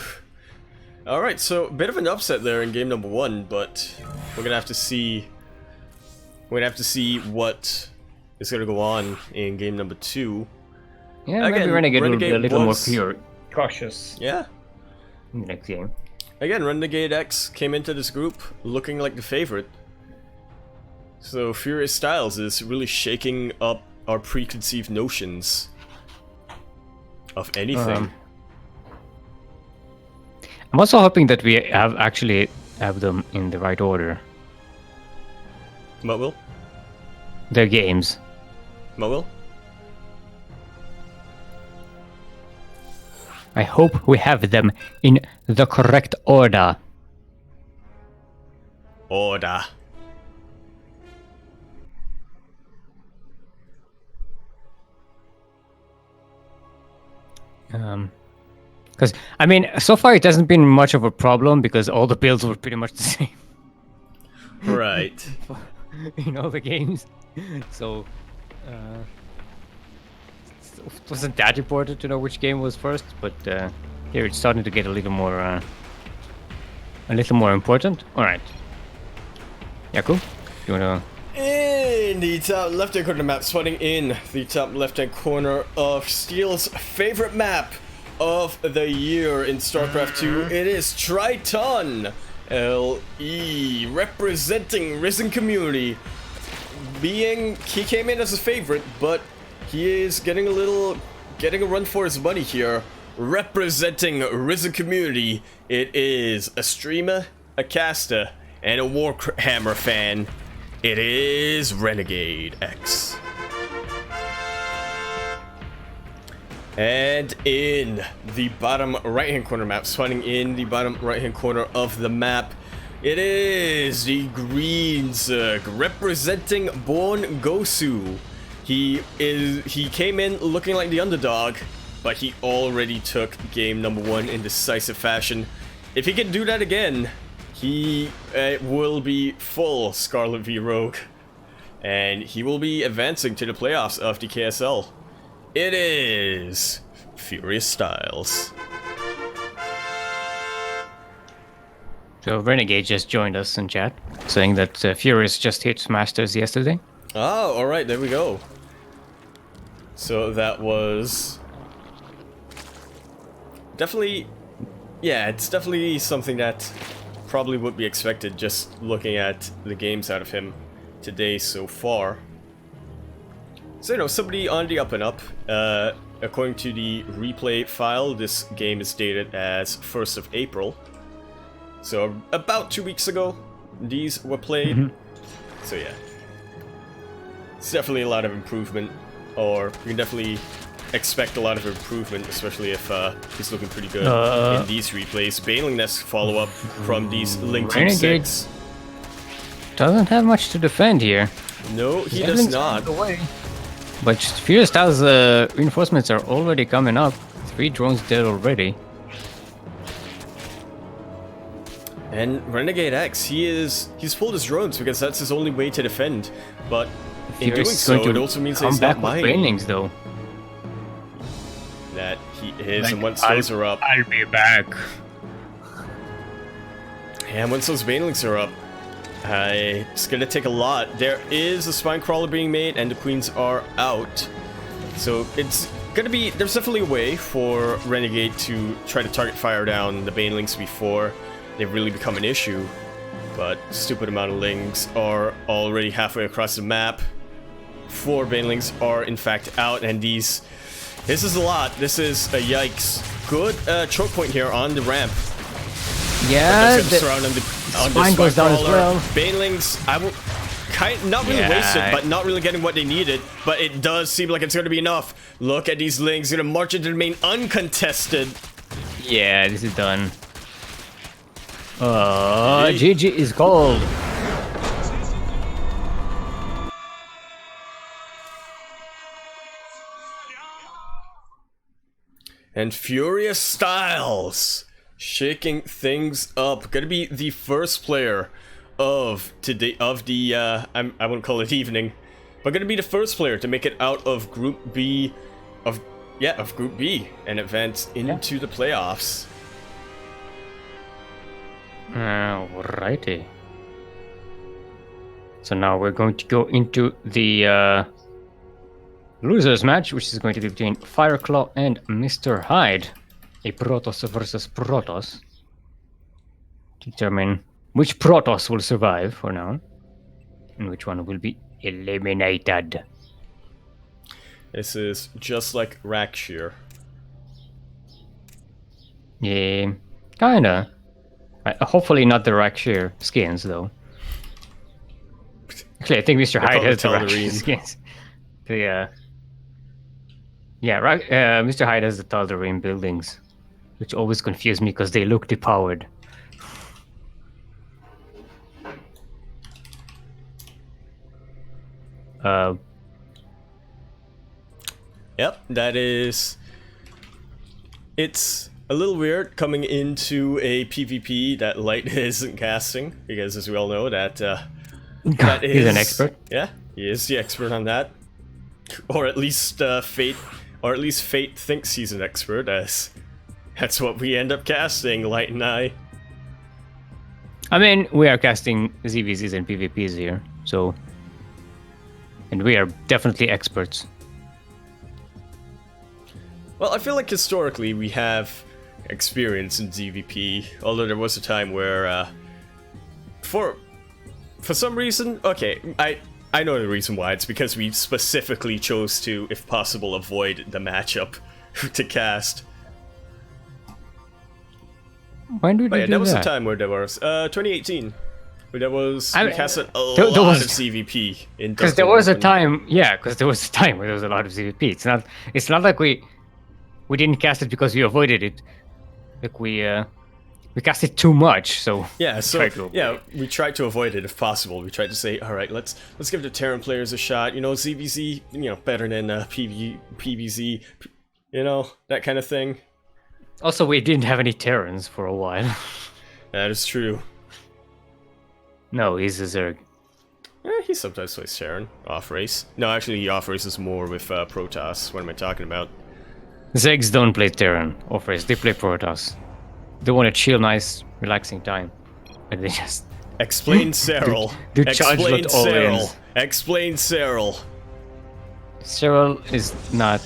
Alright, so a bit of an upset there in game number 1, but we're gonna have to see... We're gonna have to see what is gonna go on in game number 2. Yeah, again, maybe Renegade will be a little more cautious. Yeah. In the next game. Again, renegadeX came into this group looking like the favorite. So FuriouStyleS is really shaking up our preconceived notions of anything. I'm also hoping that we actually have them in the right order. What will? Their games. What will? I hope we have them in the correct order. Order. Because, I mean, so far it hasn't been much of a problem because all the builds were pretty much the same. Right. In all the games. So, it wasn't that important to know which game was first, but here it's starting to get a little more important. Alright. Yaku, you wanna... In the top left-hand corner of the map, spawning in the top left-hand corner of Steel's favorite map of the year in StarCraft 2, it is Triton LE, representing Risen Community. He came in as a favorite, but he is getting a run for his money here. Representing Risen Community, it is a streamer, a caster, and a Warhammer fan. It is renegadeX. And in the bottom right-hand corner map, spawning in the bottom right-hand corner of the map, It is the Green Zerg representing Born Gosu. He came in looking like the underdog, but he already took game number 1 in decisive fashion. If he can do that again, he will be full Scarlet V Rogue, and he will be advancing to the playoffs of the KSL. It is FuriouStyleS. So Renegade just joined us in chat, saying that Furious just hit Masters yesterday. Oh, alright, there we go. So that was... definitely... yeah, it's definitely something that probably would be expected just looking at the games out of him today so far. So, you know, somebody on the up and up. According to the replay file, this game is dated as 1st of April. So, about 2 weeks ago, these were played. So, yeah. It's definitely a lot of improvement, or you can definitely expect a lot of improvement, especially if he's looking pretty good in these replays. Baneling Nest follow-up from these Link Team 6. Doesn't have much to defend here. No, he does not. But FuriouStyleS reinforcements are already coming up. 3 drones dead already. And renegadeX, he's pulled his drones because that's his only way to defend. But in doing so, it also means that he's not mining. Banelings, though. That he is, and once those are up, I'll be back. And once those banelings are up, it's gonna take a lot. There is a spine crawler being made, and the queens are out. So it's gonna be, there's definitely a way for Renegade to try to target fire down the banelings before they really become an issue. But stupid amount of lings are already halfway across the map. 4 banelings are in fact out, and this is a lot. This is a yikes. Good choke point here on the ramp. Yeah, the spine goes down as well. Banelings, I will not really wasted, but not really getting what they needed. But it does seem like it's going to be enough. Look at these lings, going to march into the main uncontested. Yeah, this is done. GG is called. And FuriouStyleS shaking things up. Gonna be the first player of today I wouldn't call it evening, but gonna be the first player to make it out of Group B of Group B and advance into the playoffs. Alrighty. So now we're going to go into the losers match, which is going to be between FireKlaw and MyHyde. A Protoss versus Protoss. Determine which Protoss will survive for now, and which one will be eliminated. This is just like Rakshir. Yeah, kinda. Hopefully not the Rakshir skins, though. Actually, I think MyHyde has the Rakshir skins. Yeah, MyHyde has the Tal'Darim buildings, which always confuse me because they look depowered. Yep, that is... It's a little weird coming into a PvP that Light isn't casting, because as we all know, that he's an expert. Yeah, he is the expert on that. Or at least Fate thinks he's an expert, as that's what we end up casting, Light and I. I mean, we are casting ZVZs and PvPs here, so... And we are definitely experts. Well, I feel like historically we have experience in ZVP, although there was a time where, for some reason, okay, I know the reason why. It's because we specifically chose to, if possible, avoid the matchup to cast. When did we do that? There was a time where there was 2018, where there was we casted a lot of ZVP in. Because there was a time, because there was a time where there was a lot of ZVP. It's not like we didn't cast it because we avoided it. Like we We cast it too much, so Yeah, so try to yeah, we tried to avoid it if possible. We tried to say, all right, let's give the Terran players a shot. You know, ZVZ, you know, better than PVZ, you know, that kind of thing. Also, we didn't have any Terrans for a while. That is true. No, he's a Zerg. He sometimes plays Terran off race. No, actually, he off races more with Protoss. What am I talking about? Zegs don't play Terran off race, they play Protoss. They want a chill, nice, relaxing time. But they just... Explain Cyril. Explain Cyril. Explain Cyril. Cyril is not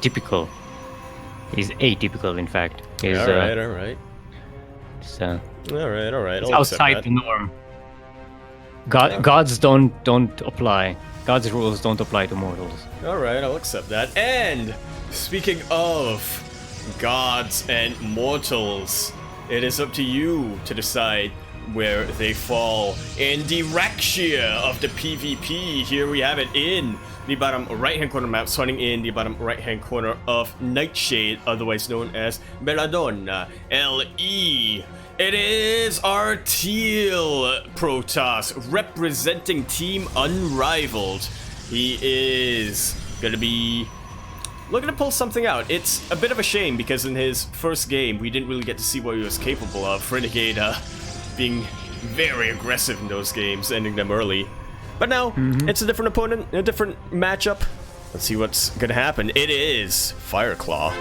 typical. He's atypical, in fact. He's, alright. So, Alright. it's outside the norm. Gods don't apply. God's rules don't apply to mortals. Alright, I'll accept that. And speaking of gods and mortals, it is up to you to decide where they fall in the Rakshia of the PvP. Here we have it in the bottom right-hand corner map, spawning in the bottom right-hand corner of Nightshade, otherwise known as Belladonna LE. It is our Teal Protoss, representing Team Unrivaled. He is gonna be looking to pull something out. It's a bit of a shame because in his first game, we didn't really get to see what he was capable of. Renegade being very aggressive in those games, ending them early. But now, it's a different opponent, a different matchup. Let's see what's gonna happen. It is FireKlaw.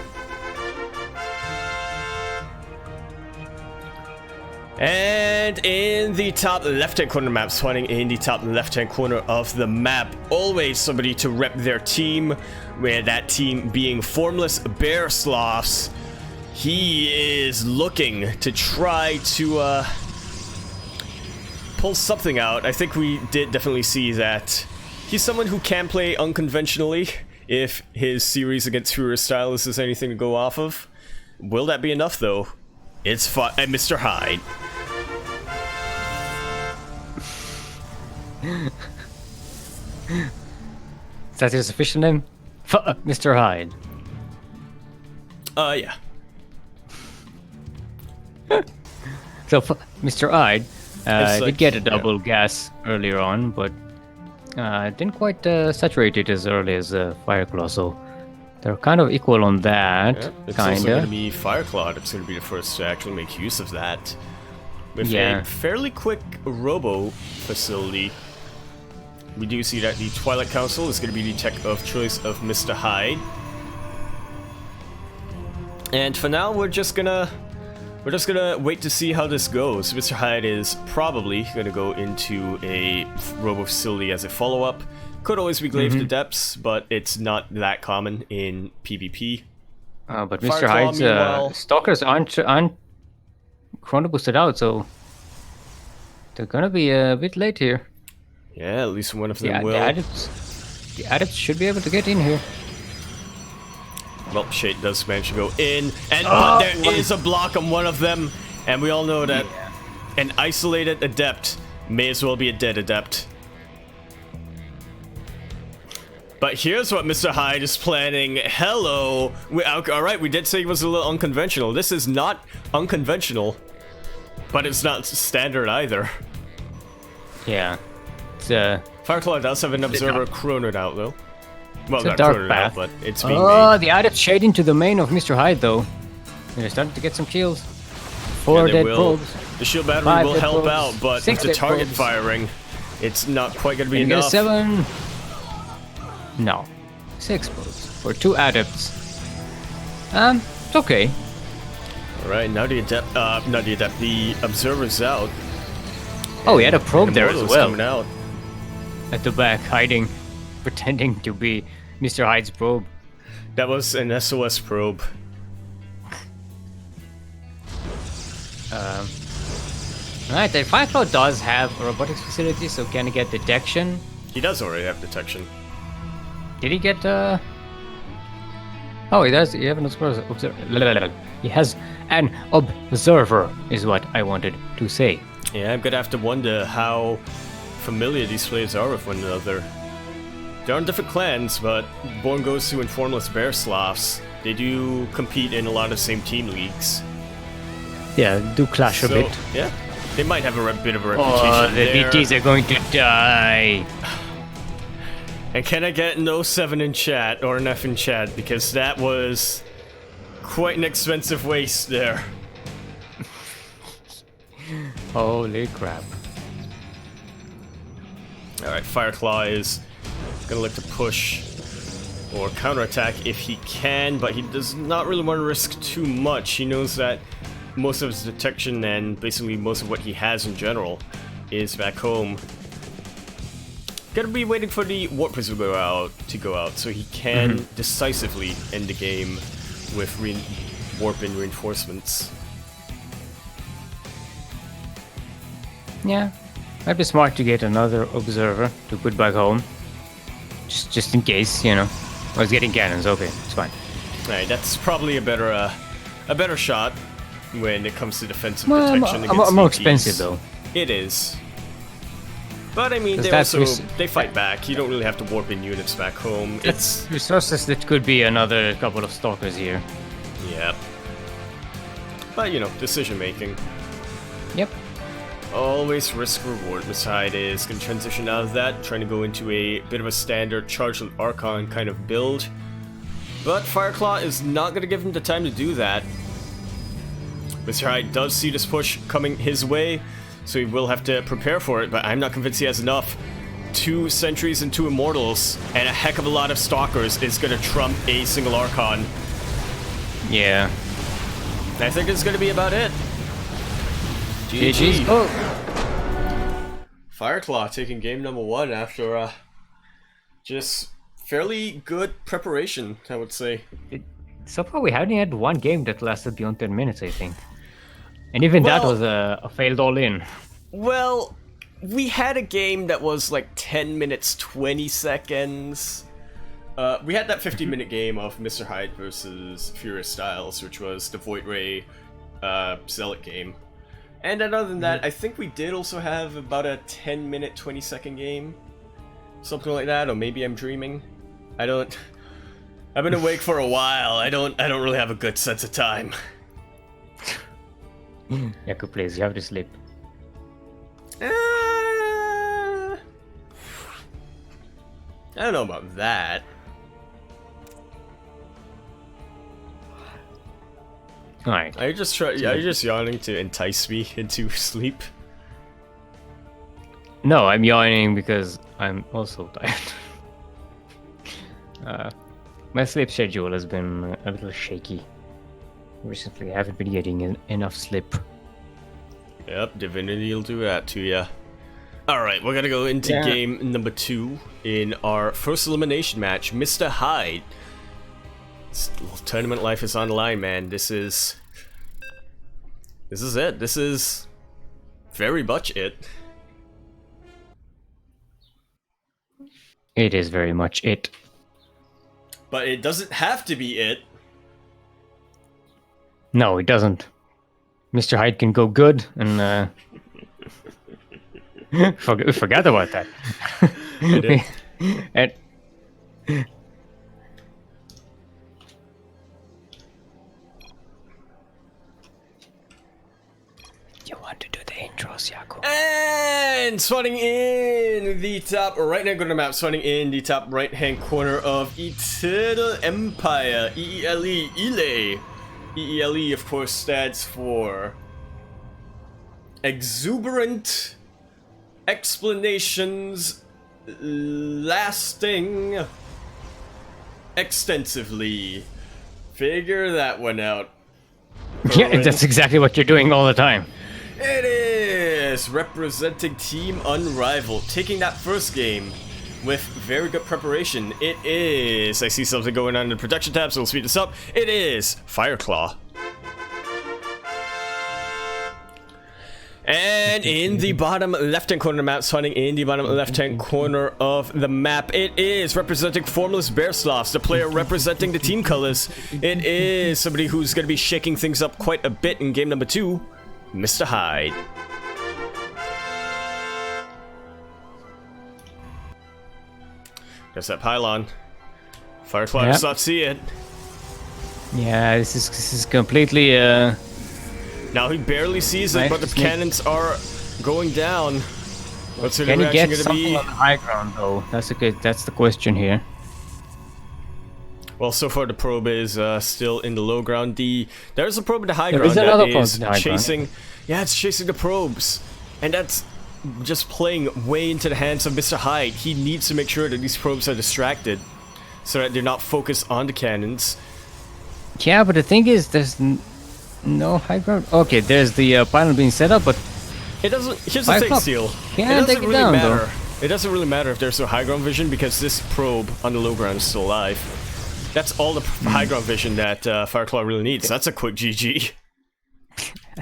And in the top left-hand corner map, spawning in the top left-hand corner of the map, always somebody to rep their team, where that team being Formless Bear Sloths. He is looking to try to pull something out. I think we did definitely see that he's someone who can play unconventionally if his series against FuriouStyleS is anything to go off of. Will that be enough, though? It's Mr. Hyde. Is that his official name? Mr. Hyde. Yeah. So, Mr. Hyde It's did get a double gas earlier on, but didn't quite saturate it as early as FireKlaw, so they're kind of equal on that, Yeah, it's also kinda. going to be FireKlaw that's going to be the first to actually make use of that. With a fairly quick robo facility. We do see that the Twilight Council is going to be the tech of choice of Mr. Hyde. And for now, we're just gonna wait to see how this goes. Mr. Hyde is probably gonna go into a robo facility as a follow-up. Could always be glaive to depths, but it's not that common in PvP. But FireKlaw, Mr. Hyde's meanwhile- stalkers aren't chrono boosted out, so they're gonna be a bit late here. Yeah, at least one of them Yeah, will. the adepts should be able to get in here. Well, Shade does manage to go in, and Oh, there is a block on one of them, and we all know that an isolated adept may as well be a dead adept. But here's what Mr. Hyde is planning. Hello! Alright, we did say it was a little unconventional. This is not unconventional, but it's not standard either. Yeah. It's FireKlaw does have an observer chronoed out, though. Well, It's a not dark chronoed path. out, but it's being oh, made. the adepts shading to the main of Mr. Hyde, though. They're starting to get some kills. Yeah, 4 they dead will. probes. The shield battery 5 will dead help probes, out, but 6 with the dead target probes. firing, it's not quite going to be Can you get a enough. 7? No. 6 probes for 2 adepts. It's okay. Alright, now the adept, not the adept, the observer's out. Oh, he had a probe And the there as mortal's well. coming out. At the back, hiding, pretending to be Mr. Hyde's probe. That was an SOS probe. Right, the FireKlaw does have a robotics facility, so can he get detection? He does already have detection. Did he get Oh, he does. He has an observer. He has an observer, is what I wanted to say. Yeah, I'm gonna have to wonder how familiar these players are with one another. They're on different clans, but Born Goes to and Formless Bear Sloths They do compete in a lot of the same team leagues. Yeah, do clash a bit. Yeah, they might have a bit of a reputation. Oh, the there. BTs are going to die. And can I get no 7 in chat or an F in chat, because that was quite an expensive waste there. Holy crap. Alright, FireKlaw is gonna look to push or counterattack if he can, but he does not really want to risk too much. He knows that most of his detection and basically most of what he has in general is back home. Gotta be waiting for the warpers to go out so he can decisively end the game with warp and reinforcements. Yeah, might be smart to get another observer to put back home. Just in case, you know. I was getting cannons, okay, it's fine. Alright, that's probably a better shot when it comes to defensive protection against more ETs. expensive though. It is. But I mean, they fight back. You don't really have to warp in units back home. It's resources that could be another couple of stalkers here. Yeah. But you know, decision making. Yep. Always risk reward. MyHyde is going to transition out of that, trying to go into a bit of a standard charge with Archon kind of build. But FireKlaw is not going to give him the time to do that. MyHyde does see this push coming his way, so he will have to prepare for it, but I'm not convinced he has enough. 2 sentries and 2 immortals, and a heck of a lot of stalkers is going to trump a single Archon. Yeah. I think it's going to be about it. GG. Oh. FireKlaw taking game number 1 after just fairly good preparation, I would say. So far we haven't had one game that lasted beyond 10 minutes, I think. And even that was a failed all-in. Well, we had a game that was like 10 minutes, 20 seconds. We had that 50-minute game of MyHyde versus FuriouStyleS, which was the Void Ray Zealot game. And then other than that, I think we did also have about a 10-minute, 20-second game. Something like that, or maybe I'm dreaming. I've been awake for a while. I don't really have a good sense of time. Yaku, please, you have to sleep. I don't know about that. Alright. Are you just yawning to entice me into sleep? No, I'm yawning because I'm also tired. My sleep schedule has been a little shaky. Recently, I haven't been getting enough sleep. Yep, Divinity will do that to ya. Alright, we're gonna go into game number 2 in our first elimination match. MyHyde. Tournament life is on the line, man. This is it. This is very much it. It is very much it. But it doesn't have to be it. No, it doesn't. MyHyde can go good, and forgot about that. And you want to do the intros, Yaku? And spawning in the top right-hand corner map, spawning in the top right-hand corner of Eternal Empire, EELE, ELE. EELE, of course, stands for Exuberant Explanations Lasting Extensively. Figure that one out. Yeah, that's exactly what you're doing all the time. It is representing Team Unrivaled, taking that first game with very good preparation. It is, I see something going on in the production tab, so we'll speed this up. It is FireKlaw. And in the bottom left-hand corner of the map, spawning in the bottom left-hand corner of the map, it is representing Formless Bearsloths, the player representing the team colors. It is somebody who's going to be shaking things up quite a bit in game number 2, MyHyde. There's that pylon. FireKlaw does not see it. Yeah, this is completely Now he barely sees it, but the cannons are going down. What's the Can he reaction get gonna something be? on the high ground though? That's the question here. Well, so far the probe is still in the low ground. There's a probe in the high There ground is another that probe is in the high ground. chasing. Yeah, it's chasing the probes, and that's just playing way into the hands of Mr. Hyde. He needs to make sure that these probes are distracted, so that they're not focused on the cannons. Yeah, but the thing is, there's no high ground. Okay, there's the pylon being set up, but It doesn't. Here's the thing, Steel. It doesn't really matter. It doesn't really matter if there's no high ground vision because this probe on the low ground is still alive. That's all the high ground vision that FireKlaw really needs. That's a quick GG.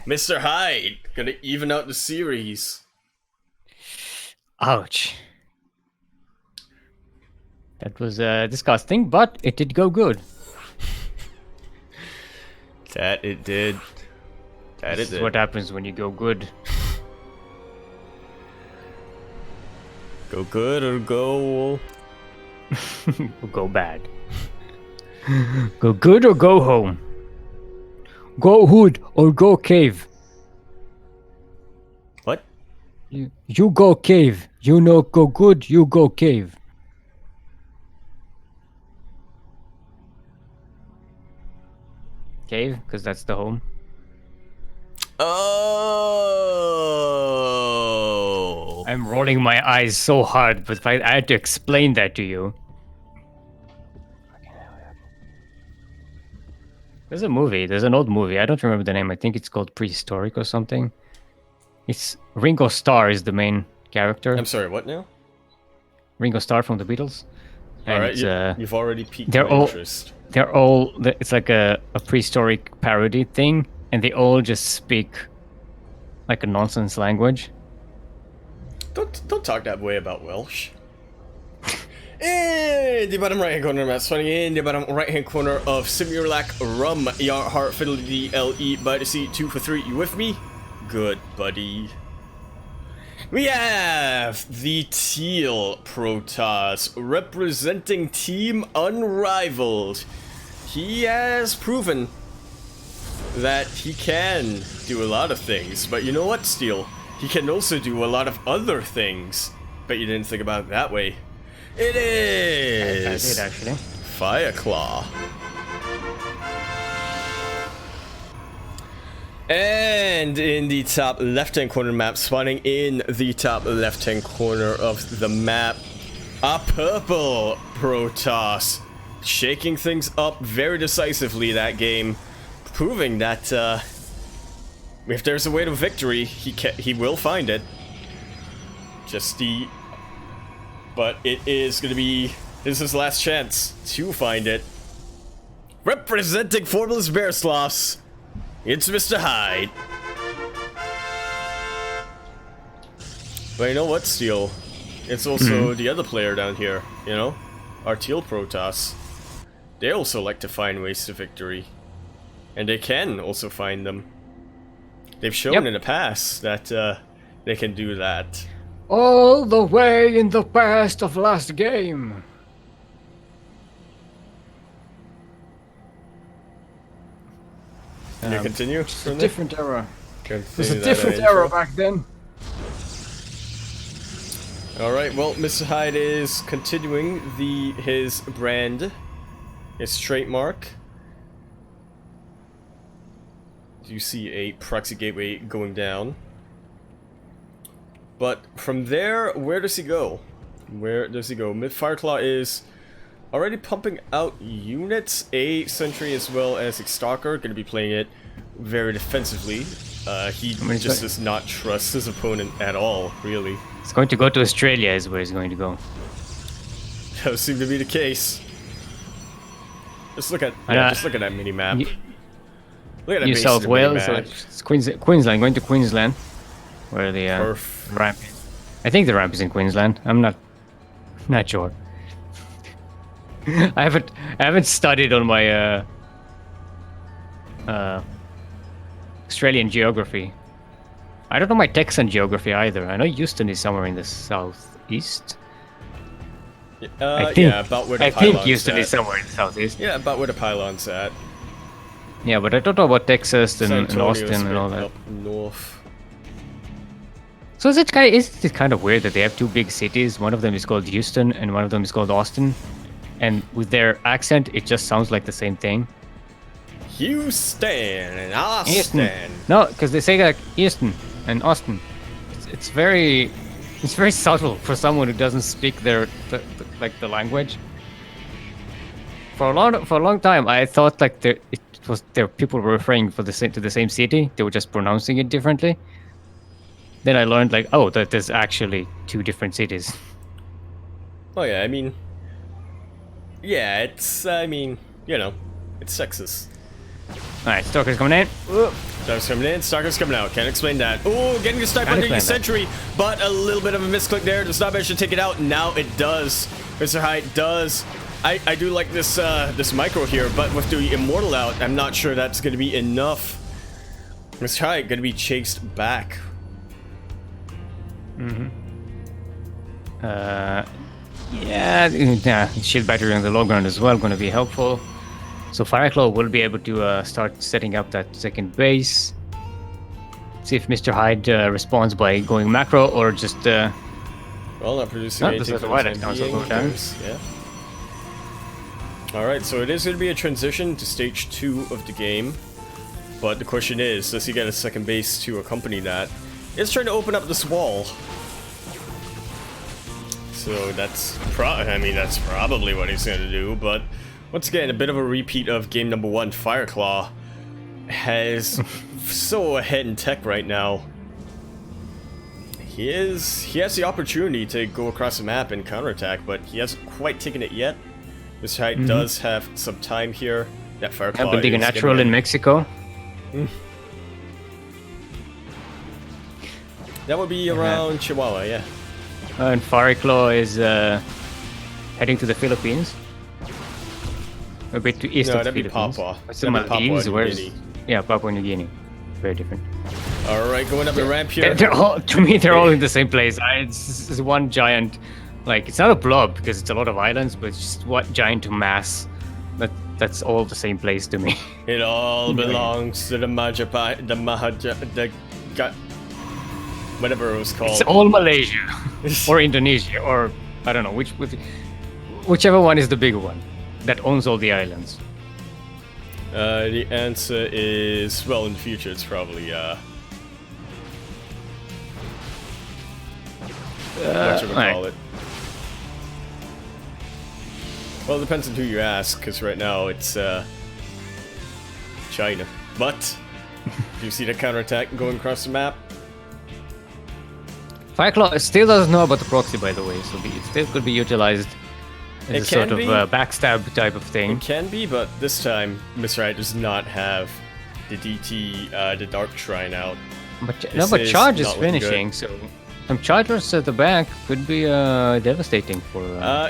Mr. Hyde gonna even out the series. Ouch. That was disgusting, but it did go good. That it did. That This it did. is what happens when you go good. Go good or go... Or go bad. Go good or go home. Go hood or go cave. What? You go cave. You know go good, you go cave. Cave, because that's the home. Oh! I'm rolling my eyes so hard, but I had to explain that to you. There's a movie, there's an old movie, I don't remember the name, I think it's called Prehistoric or something. It's Ringo Starr is the main character. I'm sorry, what now? Ringo Starr from the Beatles. And Alright, you've already piqued they're my all- interest. it's like a prehistoric parody thing, and they all just speak like a nonsense language. Don't talk that way about Welsh. In the bottom right hand corner of Matt Swanning, in the bottom right hand corner of Simurlac Rum, Yar Heart Fidelity LE by the C 2 for 3. You with me? Good, buddy. We have the Teal Protoss representing Team Unrivaled. He has proven that he can do a lot of things, but you know what, Steel? He can also do a lot of other things. Bet you didn't think about it that way. It is I did actually. FireKlaw. And in the top left-hand corner map, spawning in the top left-hand corner of the map, a purple Protoss, shaking things up very decisively that game, proving that if there's a way to victory, he will find it. But it is gonna be his last chance to find it. Representing Formless Bear Sloths, it's Mr. Hyde. But you know what, Steel? It's also the other player down here, you know? Our Teal Protoss. They also like to find ways to victory. And they can also find them. They've shown in the past that they can do that. All the way in the past of last game. Can you continue It's a from there? different era. Continue It's a that different intro. era back then. Alright, well, Mr. Hyde is continuing his brand, his trademark. You see a proxy gateway going down. But from there, where does he go? Where does he go? FireKlaw is already pumping out units. A Sentry as well as a Stalker, going to be playing it very defensively. He just does not trust his opponent at all, really. He's going to go to Australia is where he's going to go. That would seem to be the case. Just look at that mini map. Look at that New base South of the Wales, mini-map. it's Queensland, going to Queensland, where the ramp is. I think the ramp is in Queensland. I'm not sure. I haven't studied on my Australian geography. I don't know my Texan geography either. I know Houston is somewhere in the southeast. Yeah, about where the I pylon's think Houston at. is somewhere in the southeast. Yeah, about where the pylon's at. Yeah, but I don't know about Texas San and Antonio's Austin and all that. up north. So is it kind of weird that they have two big cities? One of them is called Houston and one of them is called Austin. And with their accent, it just sounds like the same thing. Houston and Austin. Houston. No, because they say like Houston and Austin. It's very subtle for someone who doesn't speak the language. For a long time, I thought like there people were referring to the same city. They were just pronouncing it differently. Then I learned like, oh, that there's actually two different cities. Oh yeah, I mean, yeah, it's it's sexist. Alright, Stalker's coming in. Stalker's coming in, Stalker's coming out. Can't explain that. Oh, getting a sniper under the sentry, but a little bit of a misclick there. Does not manage to take it out. Now it does. Mr. Hyde does. I do like this this micro here, but with the Immortal out, I'm not sure that's going to be enough. Mr. Hyde going to be chased back. Yeah, shield battery on the low ground as well, going to be helpful. So FireKlaw will be able to start setting up that second base. See if Mr. Hyde responds by going macro or just... well, not producing anything for the time being. Yeah. Alright, so it is going to be a transition to stage 2 of the game. But the question is, does he get a second base to accompany that? It's trying to open up this wall. So that's probably what he's going to do, but once again, a bit of a repeat of game number 1. FireKlaw has so ahead in tech right now. He has the opportunity to go across the map and counterattack, but he hasn't quite taken it yet. This Hyde does have some time here. That FireKlaw building a natural in Mexico. That would be around Chihuahua, yeah. And FireKlaw is heading to the Philippines. A bit to east of the Philippines. Papua. What's the Maldives? Yeah, Papua New Guinea. Very different. Alright, going up the ramp here. To me, they're all in the same place. It's one giant, like, it's not a blob because it's a lot of islands, but it's just one giant mass. That's all the same place to me. It all belongs to the whatever it was called. It's all Malaysia or Indonesia or I don't know whichever one is the bigger one that owns all the islands. The answer is, well, in the future it's probably what you would call it. Well, it depends on who you ask, because right now it's China. But do you see the counterattack going across the map? FireKlaw still doesn't know about the proxy, by the way, so it still could be utilized as a sort of backstab type of thing. It can be, but this time Mr. Hyde does not have the DT, the Dark Shrine out. But charge is finishing, so some chargers at the back could be devastating for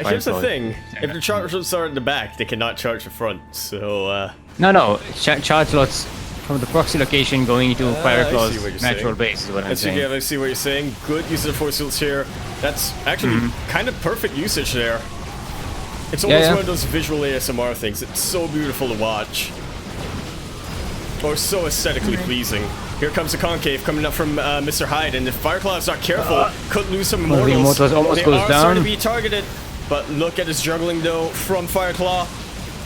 here's the thing. If the chargers are at the back, they cannot charge the front, so... No, charge slots from the proxy location going into FireKlaw's natural base is what I'm saying. I see what you're saying. Good use of the force fields here. That's actually kind of perfect usage there. It's almost one of those visual ASMR things. It's so beautiful to watch. Or so aesthetically pleasing. Here comes the concave coming up from Mr. Hyde, and if FireKlaw is not careful, could lose some Immortals. The Immortals almost goes down. Starting to be targeted, but look at his juggling though from FireKlaw.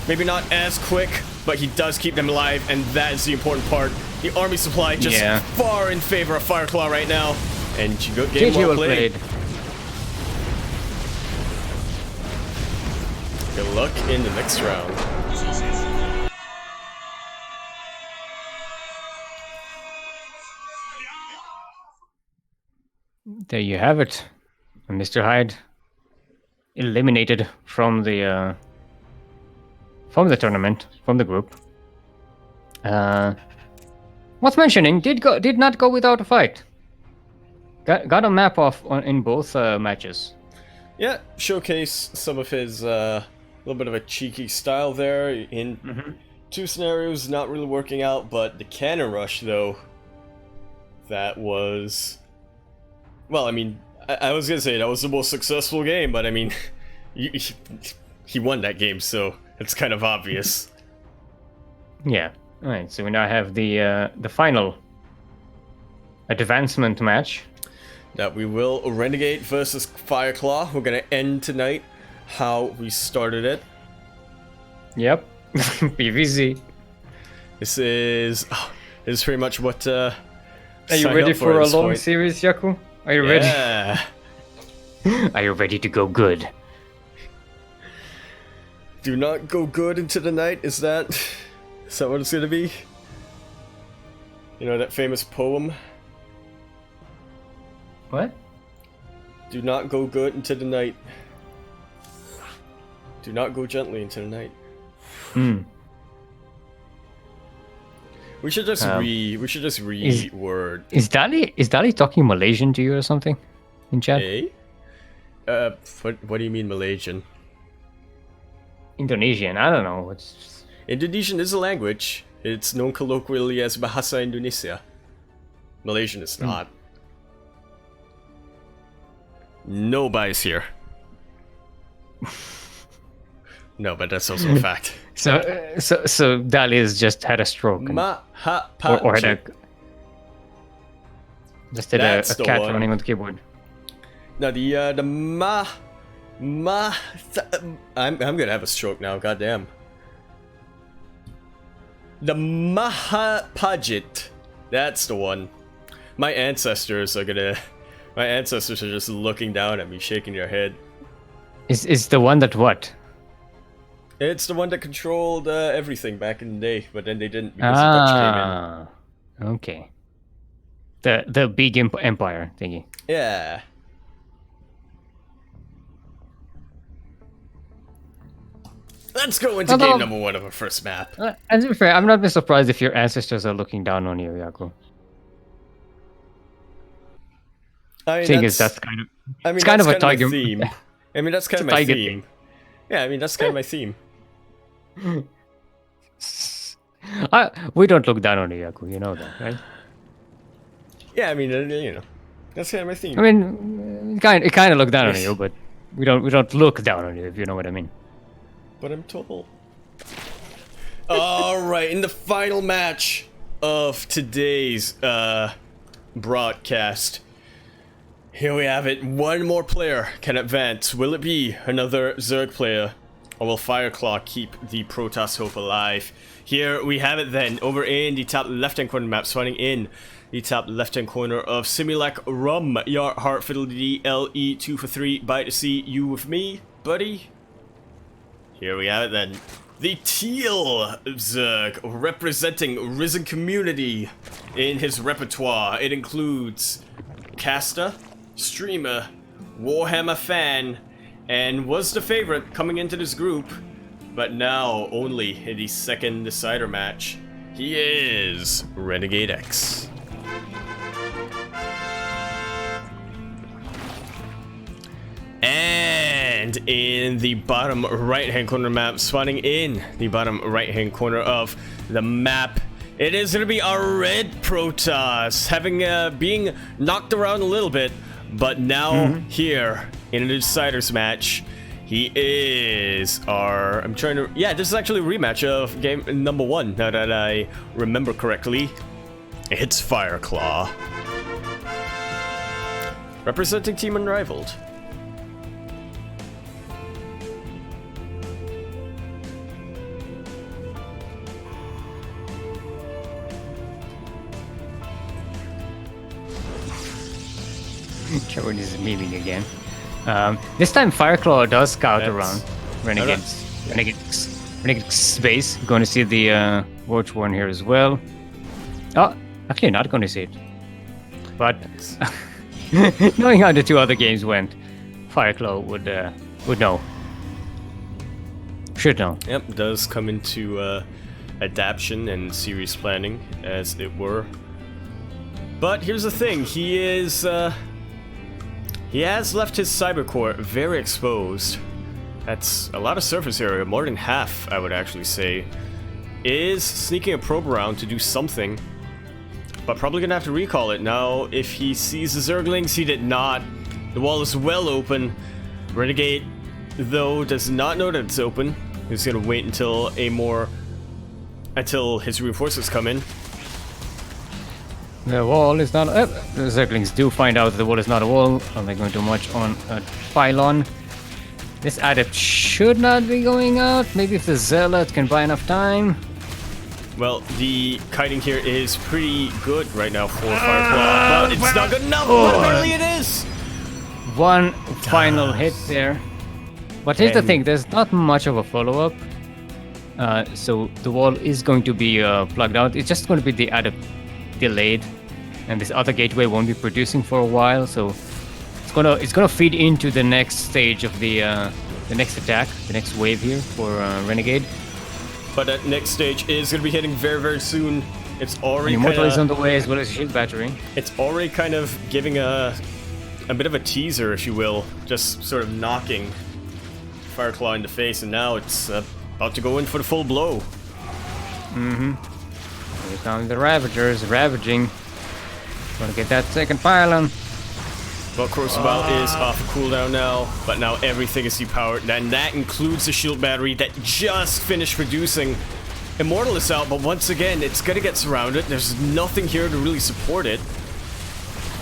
Maybe not as quick, but he does keep them alive, and that is the important part. The army supply just far in favor of FireKlaw right now. And game well played. Good luck in the next round. There you have it. Mr. Hyde eliminated from the tournament, from the group. Worth mentioning, did not go without a fight. Got a map off in both matches. Yeah, showcase some of his little bit of a cheeky style there in two scenarios, not really working out, but the cannon rush though, that was, well, I mean, I was gonna say that was the most successful game, but I mean, he won that game, so it's kind of obvious. Yeah, All right, so we now have the final advancement match. That we will Renegade versus FireKlaw. We're gonna end tonight how we started it. Yep, PVZ. This is pretty much what. Are you ready for a long series, Yaku? Are you ready? Yeah. Are you ready to go good? Do not go good into the night. Is that what it's gonna be? You know that famous poem? What? Do not go good into the night. Do not go gently into the night. We should just reword. Is Dali talking Malaysian to you or something in chat? Hey? What do you mean Malaysian? Indonesian, I don't know. It's Indonesian is a language. It's known colloquially as Bahasa Indonesia. Malaysian is not. No bias here. No, but that's also a fact. So Dali has just had a stroke. Or had a cat running on the keyboard. No, I'm gonna have a stroke now. Goddamn. The Mahapajit. That's the one. My ancestors are just looking down at me, shaking their head. Is the one that what? It's the one that controlled everything back in the day, but then they didn't because the Dutch came in. Okay. The big empire thingy. Yeah. Let's go into game number 1 of our first map. And to be fair, I'm not surprised if your ancestors are looking down on you, Yaku. That's kind of a tiger theme. I mean, that's kind of my theme. Yeah, I mean, that's kind of my theme. We don't look down on you, Yaku. You know that, right? Yeah, I mean, you know, that's kind of my theme. I mean, it kind of look down on you, but we don't look down on you, if you know what I mean. But I'm told. Alright, in the final match of today's broadcast, here we have it. One more player can advance. Will it be another Zerg player? Or will FireKlaw keep the Protoss hope alive? Here we have it then, over in the top left-hand corner map, spawning in the top left-hand corner of Simulac Rum. Your Heart Fidelity LE 2 for 3. Bye to see you with me, buddy. Here we have it then. The Teal Zerg, representing Risen Community in his repertoire. It includes Caster, Streamer, Warhammer Fan, and was the favorite coming into this group, but now only in the second decider match. He is renegadeX. And in the bottom right-hand corner map, spawning in the bottom right-hand corner of the map, it is going to be our red Protoss, having being knocked around a little bit, but now here in a deciders match, he is our. This is actually a rematch of game number 1. Now that I remember correctly, it's FireKlaw, representing Team Unrivaled. Trevor is memeing again. This time FireKlaw does scout around Renegade's base. Going to see the Watchworn here as well. Oh, actually not going to see it. But knowing how the 2 other games went, FireKlaw would know. Should know. Yep, does come into adaption and series planning, as it were. But here's the thing, he has left his cybercore very exposed. That's a lot of surface area, more than half, I would actually say. Is sneaking a probe around to do something, but probably gonna have to recall it. Now, if he sees the Zerglings, he did not. The wall is well open. Renegade, though, does not know that it's open. He's gonna wait until a until his reinforcements come in. The wall is not. The Ducklings do find out the wall is not a wall. Are they going too much on a pylon? This adept should not be going out. Maybe if the zealot can buy enough time. Well, the kiting here is pretty good right now for FireKlaw, but it's not good enough. But apparently it is. One final hit there. But here's the thing: there's not much of a follow-up. So the wall is going to be plugged out. It's just going to be the adept delayed, and this other gateway won't be producing for a while. So it's gonna feed into the next stage of the next attack, the next wave here for Renegade. But that next stage is gonna be hitting very, very soon. It's already Immortal is on the way as well as shield battery. It's already kind of giving a bit of a teaser, if you will, just sort of knocking FireKlaw in the face, and now it's about to go in for the full blow. Mm-hmm. Here come the Ravagers, ravaging. Gonna get that second pylon. Well, Crucible is off of cooldown now, but now everything is depowered, and that includes the shield battery that just finished producing. Immortal is out, but once again, it's gonna get surrounded. There's nothing here to really support it.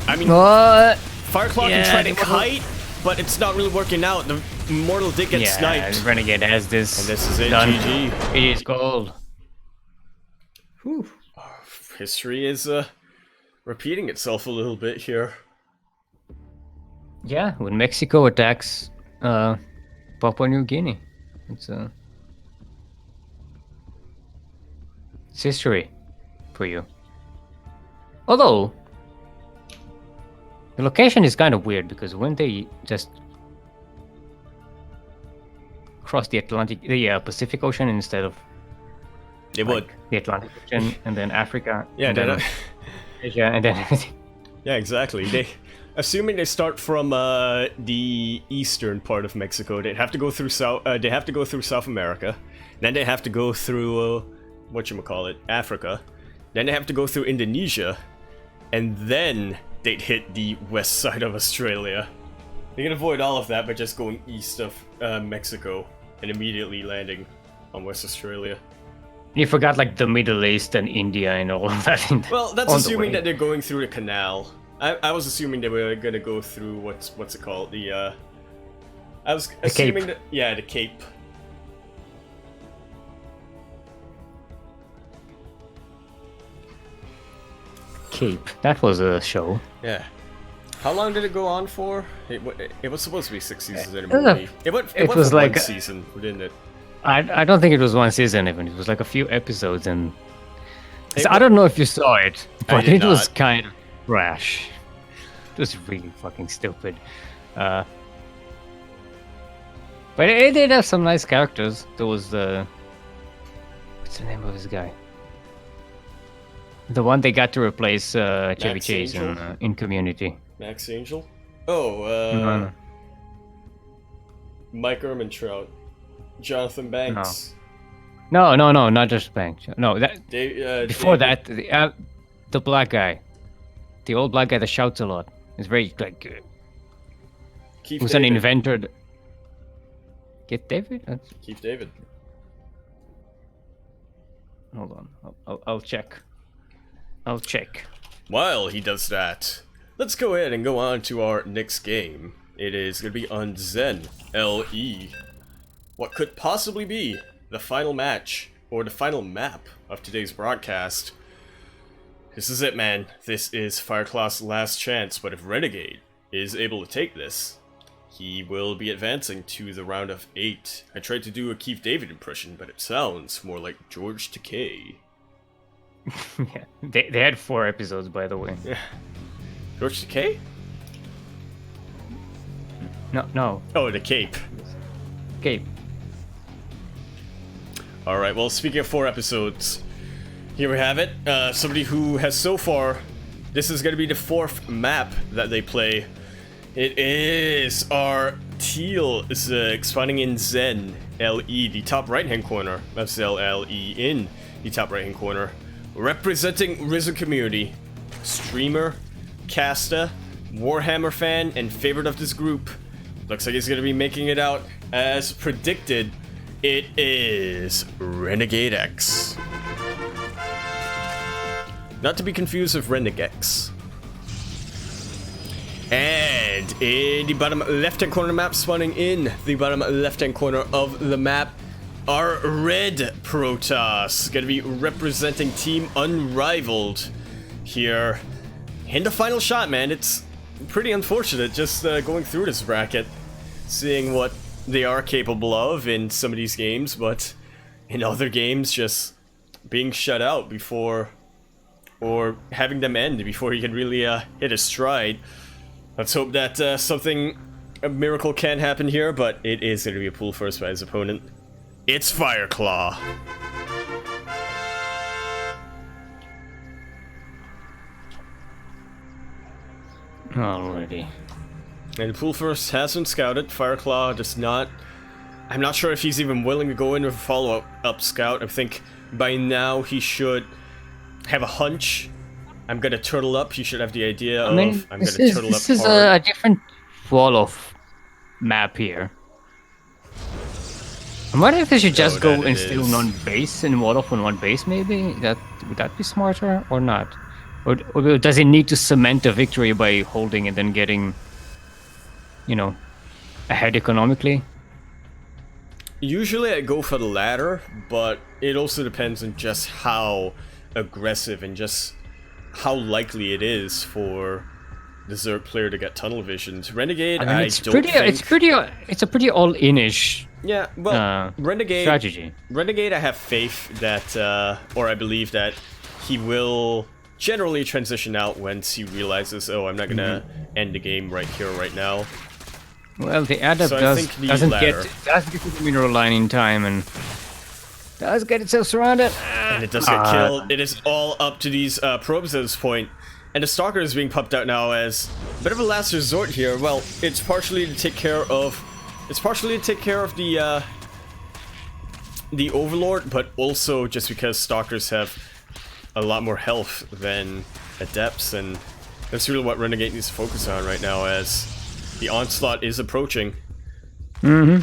I mean, FireKlaw can try to kite, but it's not really working out. The Immortal did get sniped. Renegade has this. And this is it, done. GG. It is gold. Whew. History is repeating itself a little bit here. Yeah, when Mexico attacks Papua New Guinea, it's history for you. Although the location is kind of weird because when they just cross the Pacific Ocean instead of they would the Atlantic Ocean and then Africa, yeah, and then Asia, and then everything. Yeah, exactly. Assuming they start from the eastern part of Mexico, they'd have to go through South America, then they have to go through Africa, then they have to go through Indonesia, and then they'd hit the west side of Australia. They can avoid all of that by just going east of Mexico and immediately landing on West Australia. You forgot like the Middle East and India and all of that. Well, that's assuming that they're going through the canal. I was assuming they were gonna go through what's it called? I was assuming Cape. The Cape. Cape. That was a show. Yeah. How long did it go on for? It was supposed to be 6 seasons in a movie. It went was for like one season, didn't it? I don't think it was one season even. It was like a few episodes, and I don't know if you saw it, but it was kind of trash. It was really fucking stupid. But it did have some nice characters. There was what's the name of this guy? The one they got to replace Chevy Chase in Community. Max Angel? Oh, No. Mike Ehrmantraut. Jonathan Banks. No, not just Banks. No, that before David. that, the black guy, the old black guy that shouts a lot. It's very like. Keith who's David. an inventor? Keith David? Keith David. Hold on, I'll check. I'll check. While he does that, let's go ahead and go on to our next game. It is going to be on Zen LE. What could possibly be the final match, or the final map of today's broadcast. This is it, man. This is FireKlaw's last chance, but if Renegade is able to take this, he will be advancing to the round of 8. I tried to do a Keith David impression, but it sounds more like George Takei. Yeah, they had 4 episodes, by the way. Yeah. George Takei? No. Oh, the Cape. Cape. Alright, well, speaking of 4 episodes, here we have it. Somebody who has so far, this is going to be the 4th map that they play. It is our Teal is expanding in Zen LE, the top right-hand corner of Zen LE in the top right-hand corner. Representing Risen Community, streamer, caster, Warhammer fan, and favorite of this group. Looks like he's going to be making it out as predicted. It is renegadeX. Not to be confused with renegadeX. And in the bottom left-hand corner map, spawning in the bottom left-hand corner of the map, are red Protoss. Gonna be representing Team Unrivaled here. In the final shot, man. It's pretty unfortunate just going through this bracket, seeing what they are capable of in some of these games, but in other games just being shut out before, or having them end before you can really hit a stride. Let's hope that a miracle can happen here, but it is going to be a pull first by his opponent. It's FireKlaw. Alrighty. And pull first has been scouted. FireKlaw does not. I'm not sure if he's even willing to go in with a follow-up scout. I think by now he should have a hunch. I'm gonna turtle up. He should have the idea of I'm gonna turtle up. This is a different wall-off map here. I'm wondering if they should just go and steal one base and wall off on one base. Maybe would that be smarter or not? Or does it need to cement a victory by holding and then getting, you know, ahead economically? Usually I go for the latter, but it also depends on just how aggressive and just how likely it is for the Zerg player to get tunnel vision. Renegade, it's a pretty all-in-ish. Yeah, well, Renegade strategy. Renegade, I have faith that, or I believe that he will generally transition out once he realizes, oh, I'm not gonna end the game right here, right now. Well, the Adept doesn't get to the mineral line in time and does get itself surrounded. And it does get killed. It is all up to these probes at this point. And the Stalker is being popped out now as a bit of a last resort here. Well, it's partially to take care of the Overlord, but also just because Stalkers have a lot more health than Adepts, and that's really what Renegade needs to focus on right now as the onslaught is approaching. Mm-hmm.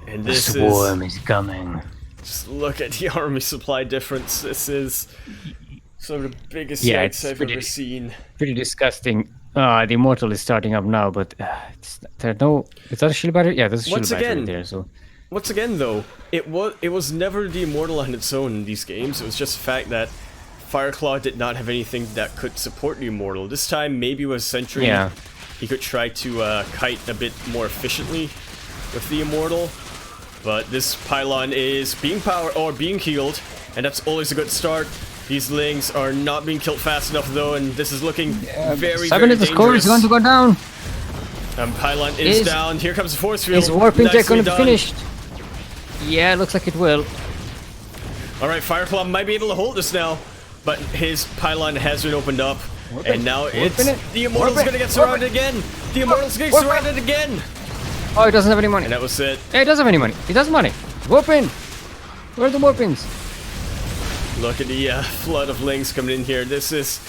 And the swarm is coming. Just look at the army supply difference. This is some of the biggest sights I've ever seen. Pretty disgusting. The Immortal is starting up now, but is that a shield battery? Yeah, there's a shield battery there. So once again, though, it was never the Immortal on its own in these games. It was just the fact that FireKlaw did not have anything that could support the Immortal. This time, maybe with Sentry, he could try to kite a bit more efficiently with the Immortal. But this pylon is being healed, and that's always a good start. These Lings are not being killed fast enough, though, and this is looking very dangerous. The score is going to go down. Pylon is down. Here comes the force field. Is warping tech going to be finished? Yeah, it looks like it will. Alright, FireKlaw might be able to hold this now, but his pylon has been opened up, and now the Immortal's going to get surrounded again. The Immortal's getting surrounded again. Oh, he doesn't have any money. And that was it. Yeah, he does have any money. He does have money. Warping! Where are the warpings? Look at the flood of Lings coming in here. This is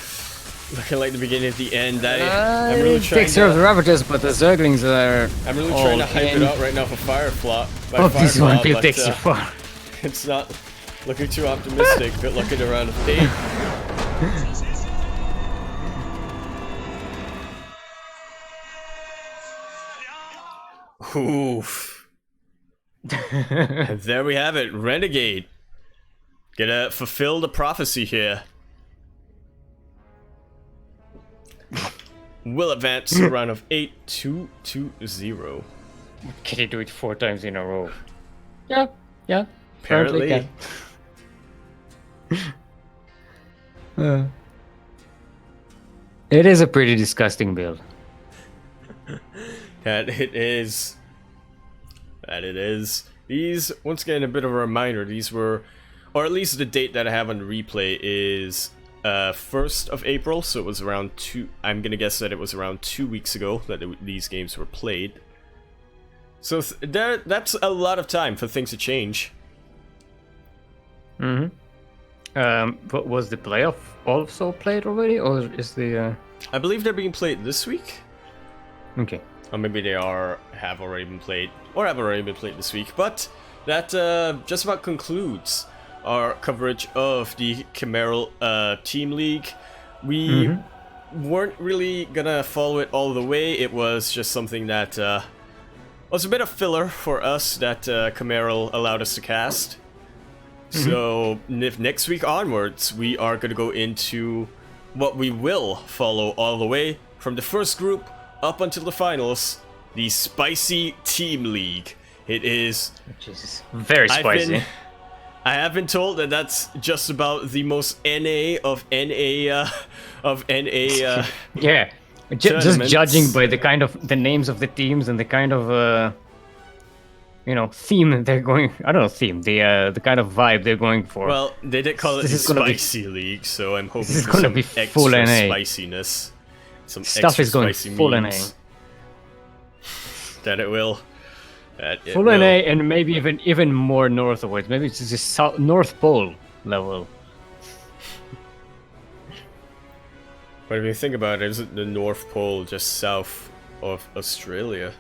looking like the beginning of the end. I'm really trying to... of the Ravagers, but the Zerglings are... I'm really trying to hype it up right now for FireKlaw. This one takes you far. It's not looking too optimistic, but looking around 8. Oof. And there we have it. Renegade. Gonna fulfill the prophecy here. Will advance to a round of 8-2-2-0. Can you do it 4 times in a row? Yeah. Apparently. It is a pretty disgusting build. That it is. These, once again, a bit of a reminder, these were, or at least the date that I have on replay is 1st of April, so it was around I'm gonna guess that it was around 2 weeks ago that these games were played. So that's a lot of time for things to change. But was the playoff also played already, or is the... I believe they're being played this week? Okay. Or maybe they have already been played, or have already been played this week. But that just about concludes our coverage of the Kamarill Team League. We weren't really gonna follow it all the way. It was just something that was a bit of filler for us that Kamarill allowed us to cast. So next week onwards, we are gonna go into what we will follow all the way from the first group up until the finals, the Spicy Team League. It is... Which is very spicy. I have been told that that's just about the most NA of NA yeah, just judging by the kind of the names of the teams and the kind of you know, theme they're going. I don't know, theme. The kind of vibe they're going for. Well, they did call it the Spicy League, so I'm hoping for some extra spiciness. Some stuff is going full NA. That it will. Full NA and maybe even more northwards. Maybe it's just North Pole level. But if you think about it, isn't the North Pole just south of Australia?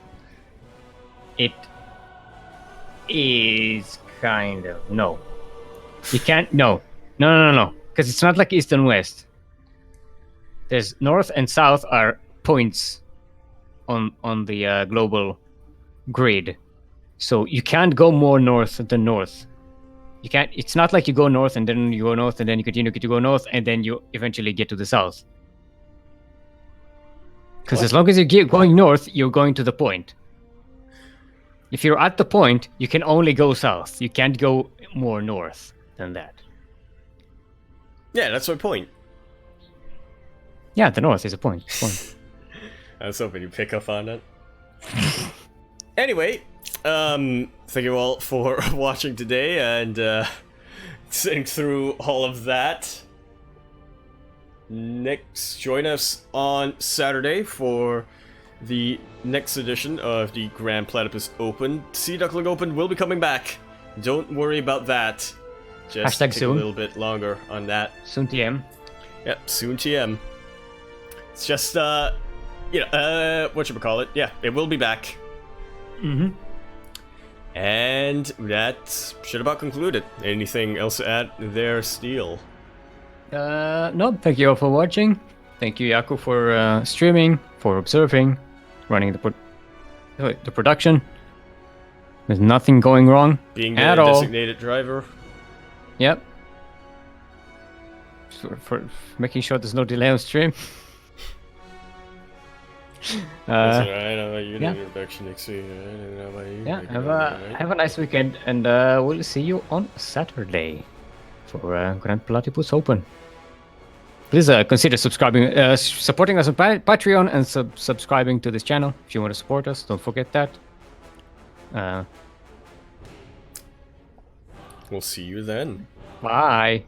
It is kind of. No. You can't. No. Because it's not like east and west. There's north and south are points on the global grid. So you can't go more north than north. You can't. It's not like you go north and then you go north and then you continue to go north and then you eventually get to the south. Because as long as you keep going north, you're going to the point. If you're at the point, you can only go south. You can't go more north than that. Yeah, that's my point. Yeah, the north is a point. I was hoping you'd pick up on it. Anyway, thank you all for watching today and sitting through all of that. Join us on Saturday for the next edition of the Grand Platypus Open. Sea Duckling Open will be coming back. Don't worry about that. Just take soon. A little bit longer on that. Soon TM. Yep, soon TM. It's just, whatchamacallit? Yeah, it will be back. And that should about conclude it. Anything else to add there, Steel? No, thank you all for watching. Thank you, Yaku, for streaming, for observing, running the production. There's nothing going wrong Being at the all. Designated driver. Yep. For making sure there's no delay on stream. That's alright. I know you do your production next week. I don't know about you. Yeah, have a nice weekend, and we'll see you on Saturday for Grand Platypus Open. Please consider subscribing, supporting us on Patreon, and subscribing to this channel if you want to support us. Don't forget that. We'll see you then. Bye.